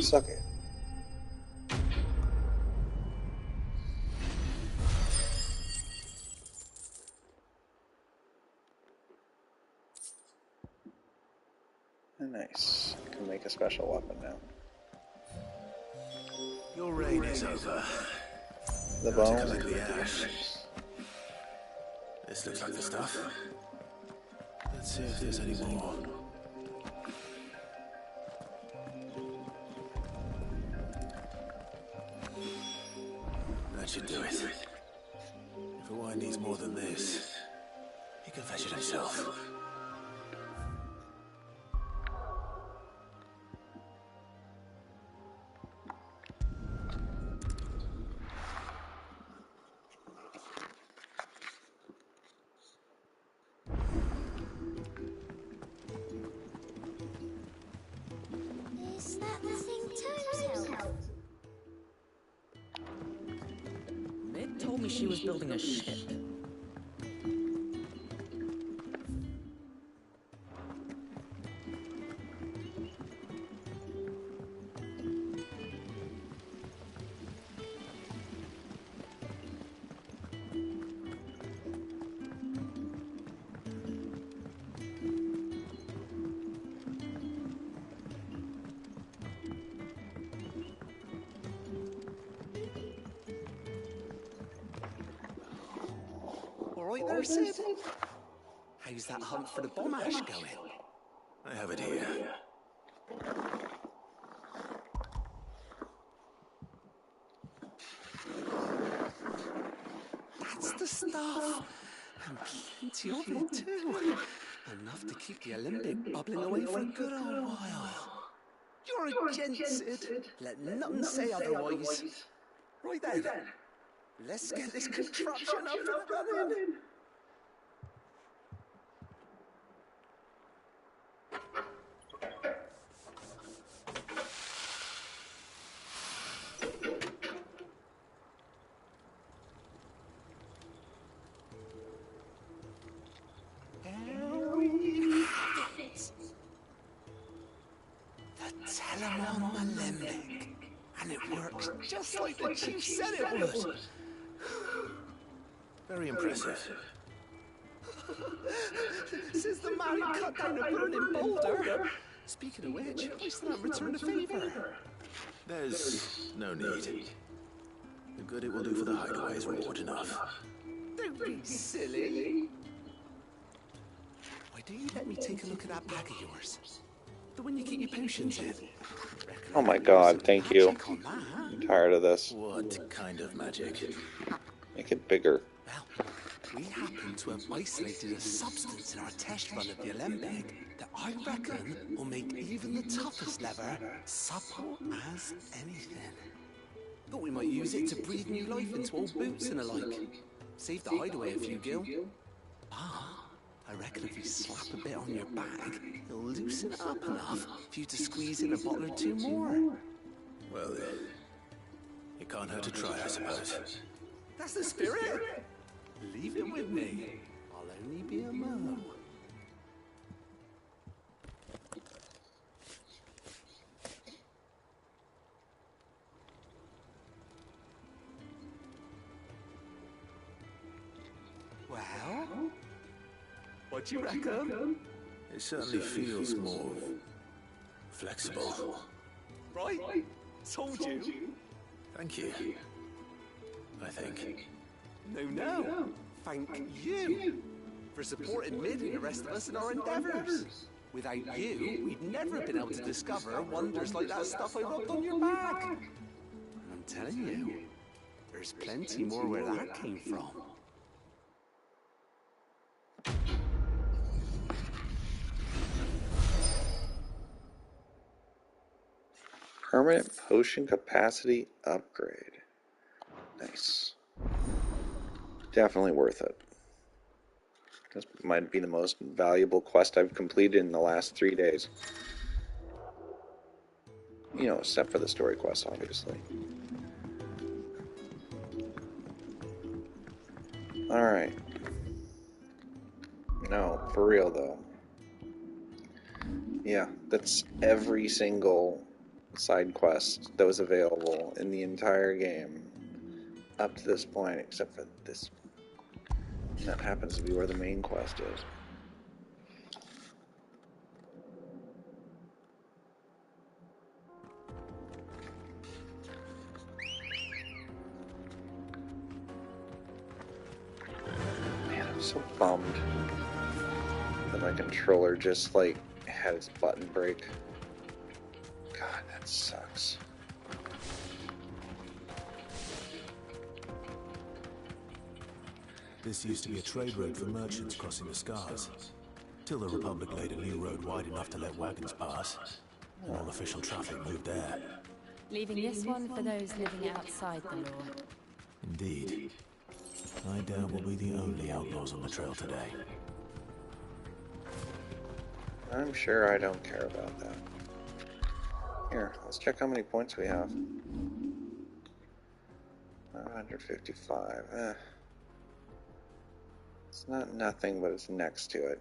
Suck it. Nice. I can make a special weapon now. Your reign is over. The Now to bones. collect the ash. This looks like the stuff. Let's see if there's any more. should do it. If Hawaii needs more than this, he can fetch it himself. Is that the thing Tomes helped? Mid told me she was building a ship. All right there, Sid? How's that hunt for the bomb ash going? I have it here. That's the stuff. And plenty of it, too. Enough to keep the Olympic bubbling away for a good old while. You're a gent, Sid. Let nothing say otherwise. Right then. Let's get this contraption up and running. Telemon Alembic. And it works just like the chief said it would. Very impressive. This is the man who cut down a burning boulder. Speaking of which, why still not return the favor? There's no need. The good it will do for the hideaway is reward enough. Don't be silly. Why don't you let me take a look at that bag of yours? The one you keep your potions in. Oh my god, thank you. I'm tired of this. What kind of magic? Make it bigger. Well, we happen to have isolated a substance in our test run of the Alembic that I reckon will make even the toughest leather supple as anything. Thought we might use it to breathe new life into old boots and the like. Save the hideaway a few gil. Ah, I reckon if you slap a bit on your bag, it'll loosen it up enough for you to squeeze in a bottle or two more. Well, it can't hurt to try, I suppose. That's the spirit. Leave it with me. I'll only be a mo. Well, what do you reckon? It certainly feels more flexible. Right? Told you. Thank you. I think. No. Thank you for supporting Mid and the rest of us in our endeavors. Without you, we'd never have been able to discover wonders like that stuff I rubbed on your back. And I'm telling you, there's plenty more where that came from. Permanent potion capacity upgrade. Nice. Definitely worth it. This might be the most valuable quest I've completed in the last 3 days. You know, except for the story quest, obviously. Alright. No, for real though. Yeah, that's every single side quest that was available in the entire game up to this point, except for this. And that happens to be where the main quest is. Man, I'm so bummed that my controller just like had its button break. God, that sucks. This used to be a trade road for merchants crossing the Scars, till the Republic laid a new road wide enough to let wagons pass, and all official traffic moved there. Leaving this one for those living outside the law. Indeed. I doubt we'll be the only outlaws on the trail today. I'm sure I don't care about that. Here, let's check how many points we have. 555. It's not nothing, but it's next to it.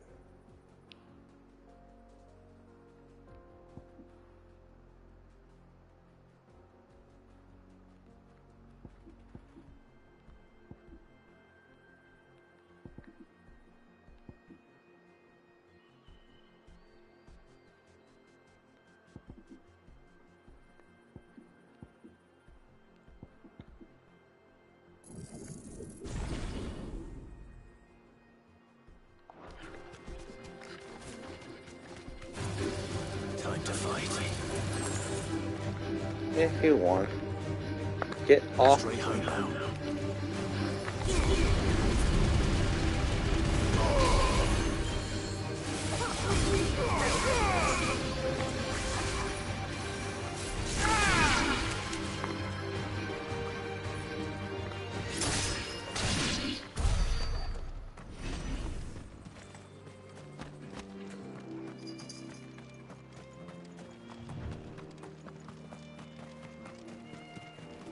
If you want. Get off. Straight home now.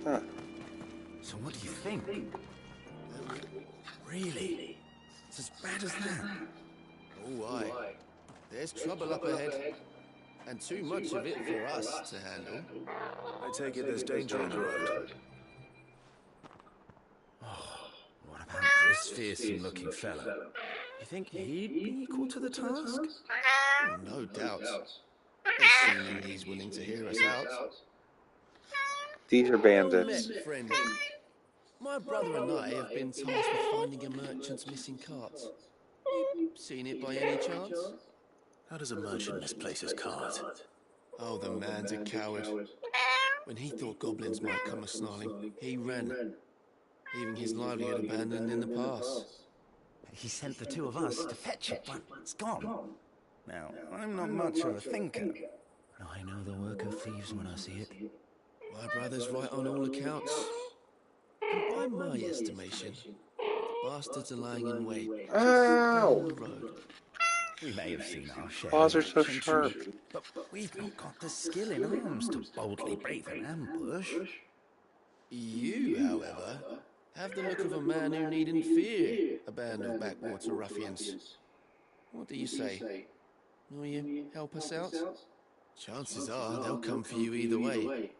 Huh. So what do you think? Really? It's as bad as that? Oh, aye. There's trouble up ahead, and too much of it for us to handle. I take it there's danger on the road. Oh, what about this fearsome-looking fellow? You think he'd be equal to the task? No doubt. Assuming he's willing to hear us out. These are bandits. Well met, friend. My brother and I have been tasked with finding a merchant's missing cart. You seen it by any chance? How does a merchant misplace his cart? Oh, the man's a coward. When he thought goblins might come a-snarling, he ran, leaving his livelihood abandoned in the pass. He sent the two of us to fetch it, but it's gone. Now, I'm not much of a thinker, but I know the work of thieves when I see it. My brother's right on all accounts. And by my estimation, the bastards are lying in wait just down the road. We may have seen our share. Claws are so sharp. But we've not got the skill in arms to boldly brave an ambush. You, however, have the look of a man who needn't fear a band of backwater ruffians. What do you say? Will you help us out? Chances are they'll come for you either way.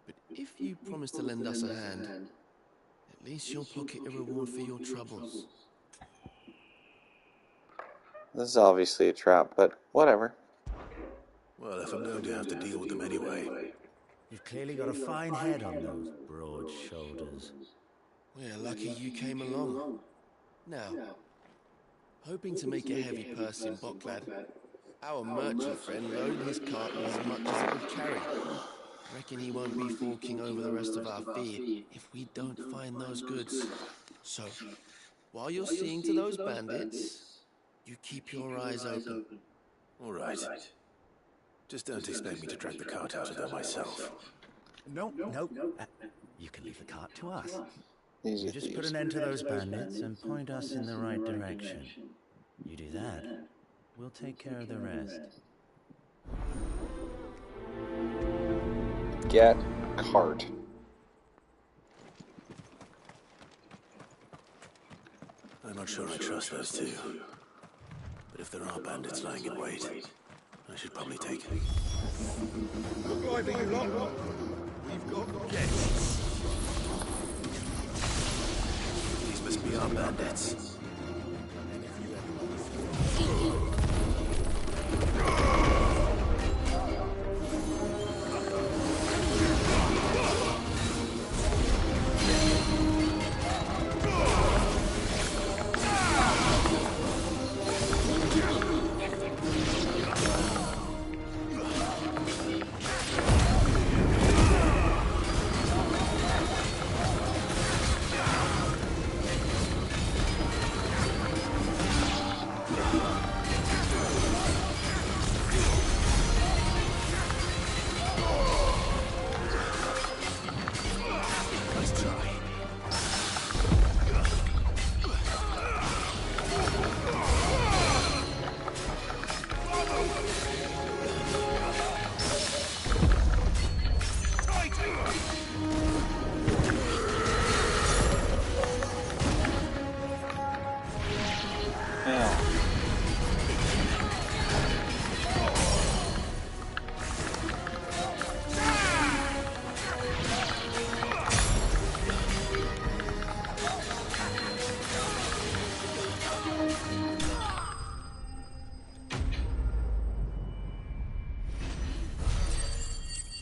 But if you promise to lend us a hand, at least you'll pocket a reward for your troubles. This is obviously a trap, but whatever. Well, if I'm going to have to deal with them anyway. You've clearly got a fine head on those broad shoulders. We're lucky you came along. Now, hoping to make a heavy purse in Boklad, our merchant friend loaded his cart with as much as it would carry. Reckon he won't be forking over the rest of our fee if we don't find those goods. So, while you're seeing to those bandits, you keep your eyes open. All right. Just don't expect me to drag the cart out of there myself. No. You can leave the cart to us. Easy You just put an end to those bandits and point us in the right direction. You do that, we'll take care of the rest. Get cart. I'm not sure I trust those two. But if there are bandits lying in wait, I should probably take it. Look lively, you lot. We've got guests. These must be our bandits. Ow.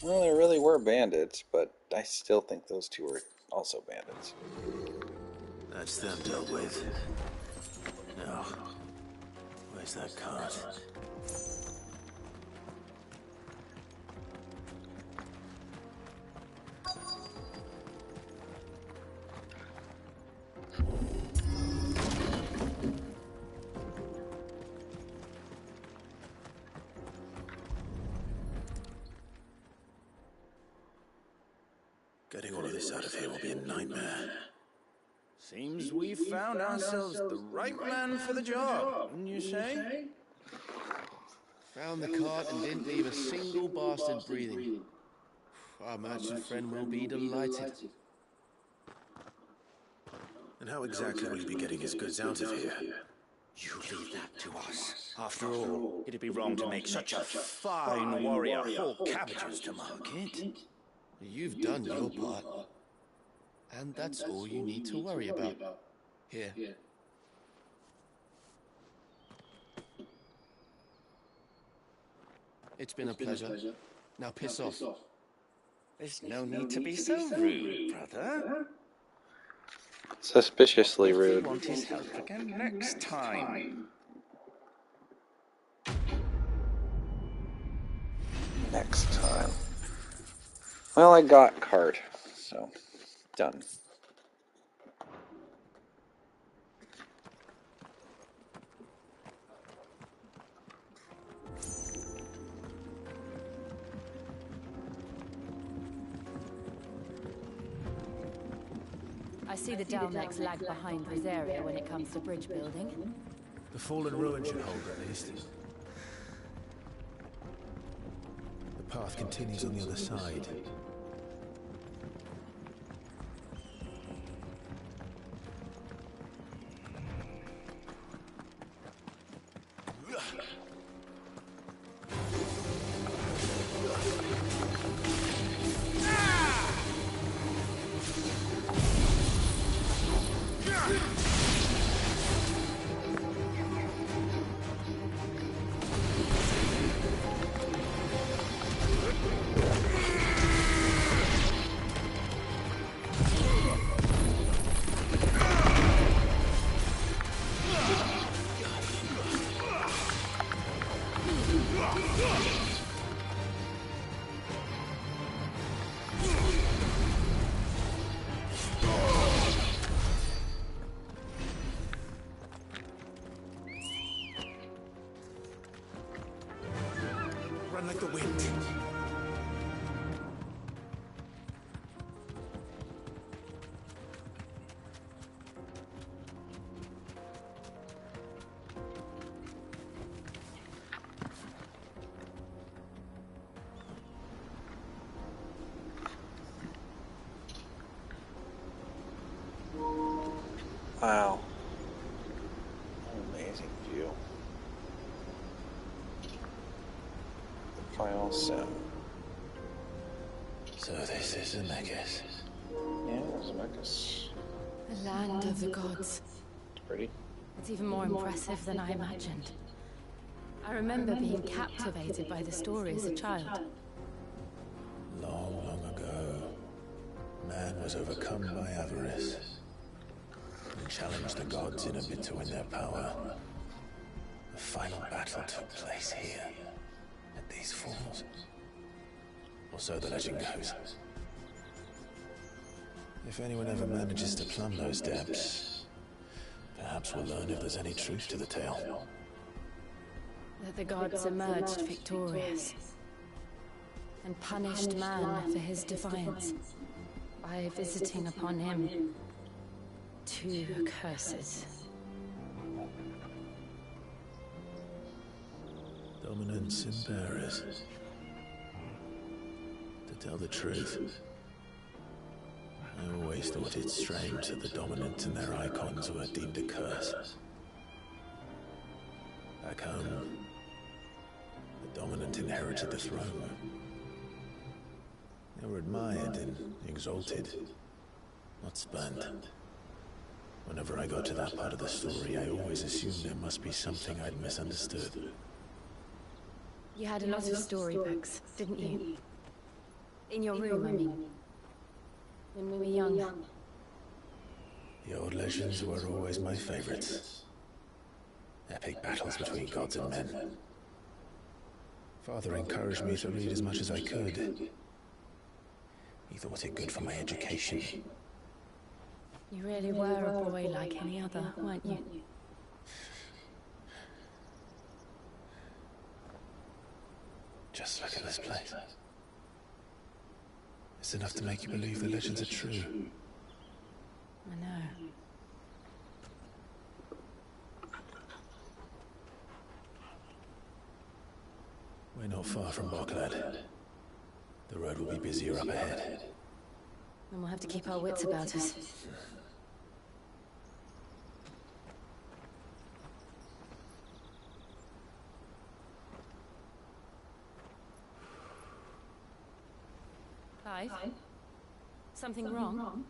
Well, there really were bandits, but I still think those two were also bandits. That's them dealt with. Now, where's that cart? Getting all of this out of here will be a nightmare. Seems we've found ourselves the right man for the job, wouldn't you say? Found the cart and didn't leave a single bastard breathing. Our merchant friend will be delighted. And how exactly will he be getting his goods out of here? You leave that to us. After all, it'd be wrong to make such a fine warrior haul cabbages to market. You've done your part. And that's all you need to worry about. Here. It's been a pleasure. Now piss off. There's no need to be so rude, brother. Suspiciously rude. We want his help again next time. Next time. Well, I got cart, so done. I see the Dalmex lag behind Rosaria when it comes to bridge building. The fallen ruin should hold at least. The path continues on the other side. Run like the wind. Wow. Amazing view. The final sim. So this is Zemeckis. Yeah, Zemeckis. The land of the gods. It's pretty. It's even more impressive than I imagined. I remember being captivated by the story as a child. Long, long ago, man was overcome by avarice and challenged the gods in a bid to win their power. The final battle took place here, at these falls. Or so the legend goes. If anyone ever manages to plumb those depths, perhaps we'll learn if there's any truth to the tale. That the gods emerged victorious and punished man for his defiance by visiting upon him 2 curses. Dominance and bearers. To tell the truth, I always thought it strange that the dominant and their icons were deemed a curse. Back home, the dominant inherited the throne. They were admired and exalted, not spurned. Whenever I got to that part of the story, I always assumed there must be something I'd misunderstood. You had a lot of storybooks, didn't you? In your room, I mean. When we were young. The old legends were always my favorites. Epic battles between gods and men. Father encouraged me to read as much as I could. He thought it good for my education. You really were a boy like any other, weren't you? Just look at this place. It's enough to make you believe the legends are true. I know. We're not far from Boklad. The road will be busier up ahead. And we'll have to keep our wits about us. Clive? Something wrong?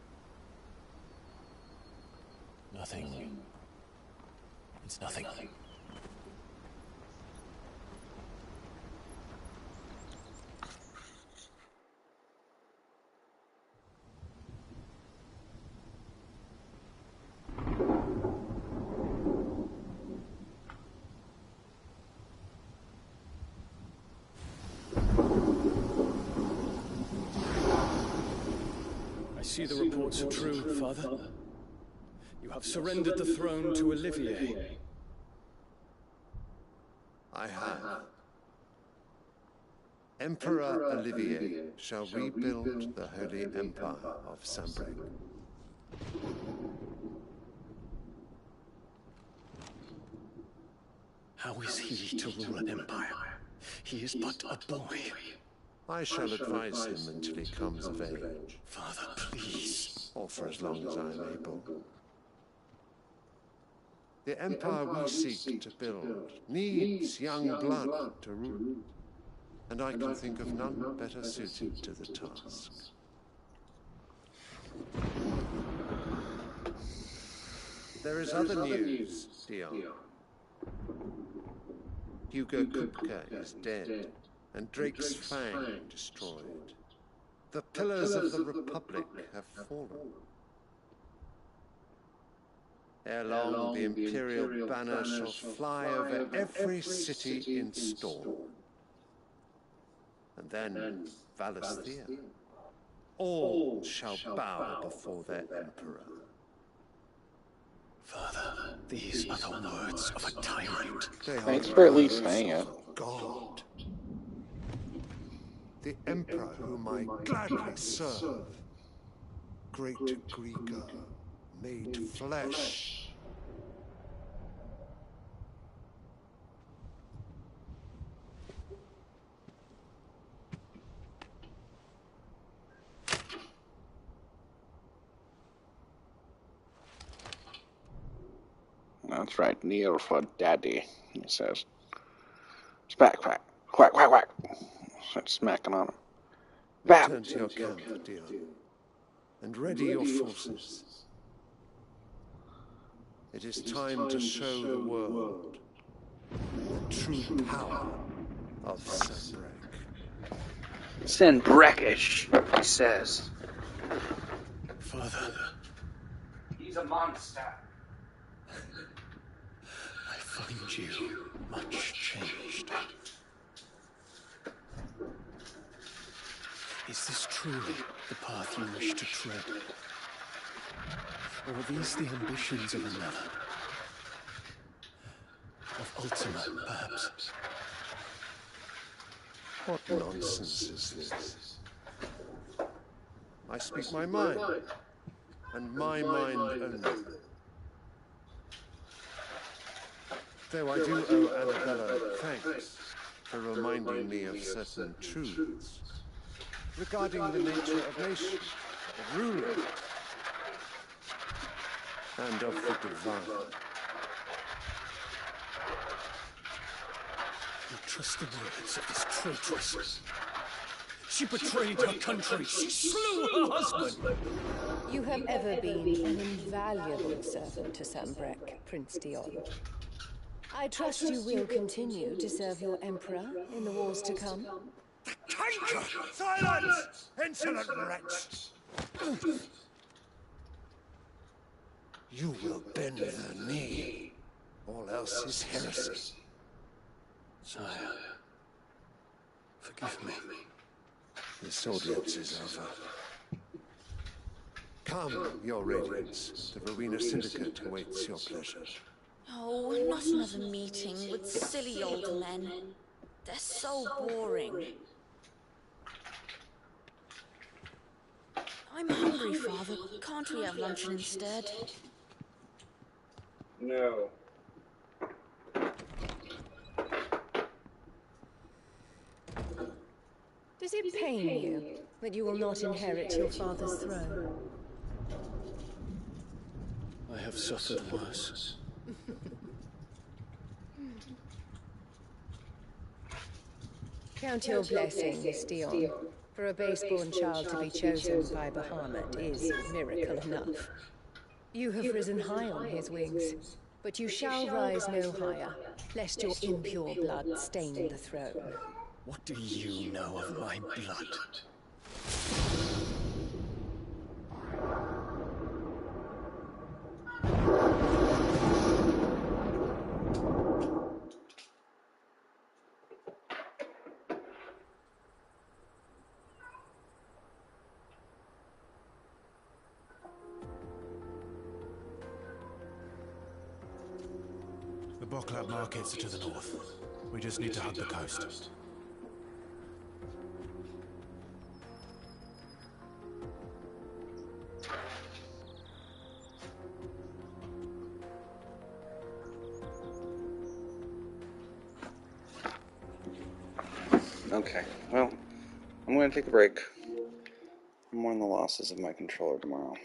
Nothing. It's nothing. I see the reports are true, Father. You have surrendered the throne to Olivier. I have. Emperor Olivier shall rebuild the Holy Empire of Sanbreque. How is he to rule an empire? He is but a boy. I shall advise him until he comes of age. Father, please. Or for as long as I am able. The empire we seek to build needs young blood to rule, and I can think of none better suited to the task. There is other news, Dion. Hugo Kupka is dead, and Drake's Fang destroyed. The pillars of the Republic have fallen. Ere long, the Imperial banner shall fly over every city in Storm. And then Valisthea. All shall bow before their Emperor. Father, these are the words of a tyrant. Thanks for at least saying it. God. The Emperor whom I gladly serve. Great Greeker, made flesh. That's right, kneel for daddy, he says. Smack, quack, quack, quack, quack. Start smacking on him. Bam! Turn to your camp, Dion, and ready your forces. It is time to show the world the true power of Sanbreque. Sanbrequish, he says. Father. He's a monster. I find you much changed. Is this truly the path you wish to tread? Or are these the ambitions of another? Of Ultima, perhaps? What nonsense is this? I speak my mind, and my mind only. Though I do owe Annabella thanks for reminding me of certain truths regarding the nature of nations, of rulers, and of the divine. trust the words of this traitress. She betrayed her country. She slew her husband. You have ever been an invaluable servant to Sambrek, Prince Dion. I trust you will continue to serve your Emperor in the wars to come. Canker! Silence! Insolent wretch! You will bend the knee. All else is heresy. Sire, forgive me. This audience is over. Come, your radiance. The Rowena Syndicate awaits your pleasure. Oh, not another meeting with silly old men. They're so boring. I'm hungry, Father. Can't we have luncheon instead? No. Does it pain you that you will not inherit your father's throne? I have suffered worse. Count your blessings, Dion. For a base-born child to be chosen by Bahamut is miracle enough. You have risen high on his wings, but you shall rise no higher, lest your impure blood stain the throne. What do you know of my blood? The Boklad markets are to the north. We just need to hug the coast. Okay, well, I'm going to take a break. More on the losses of my controller tomorrow.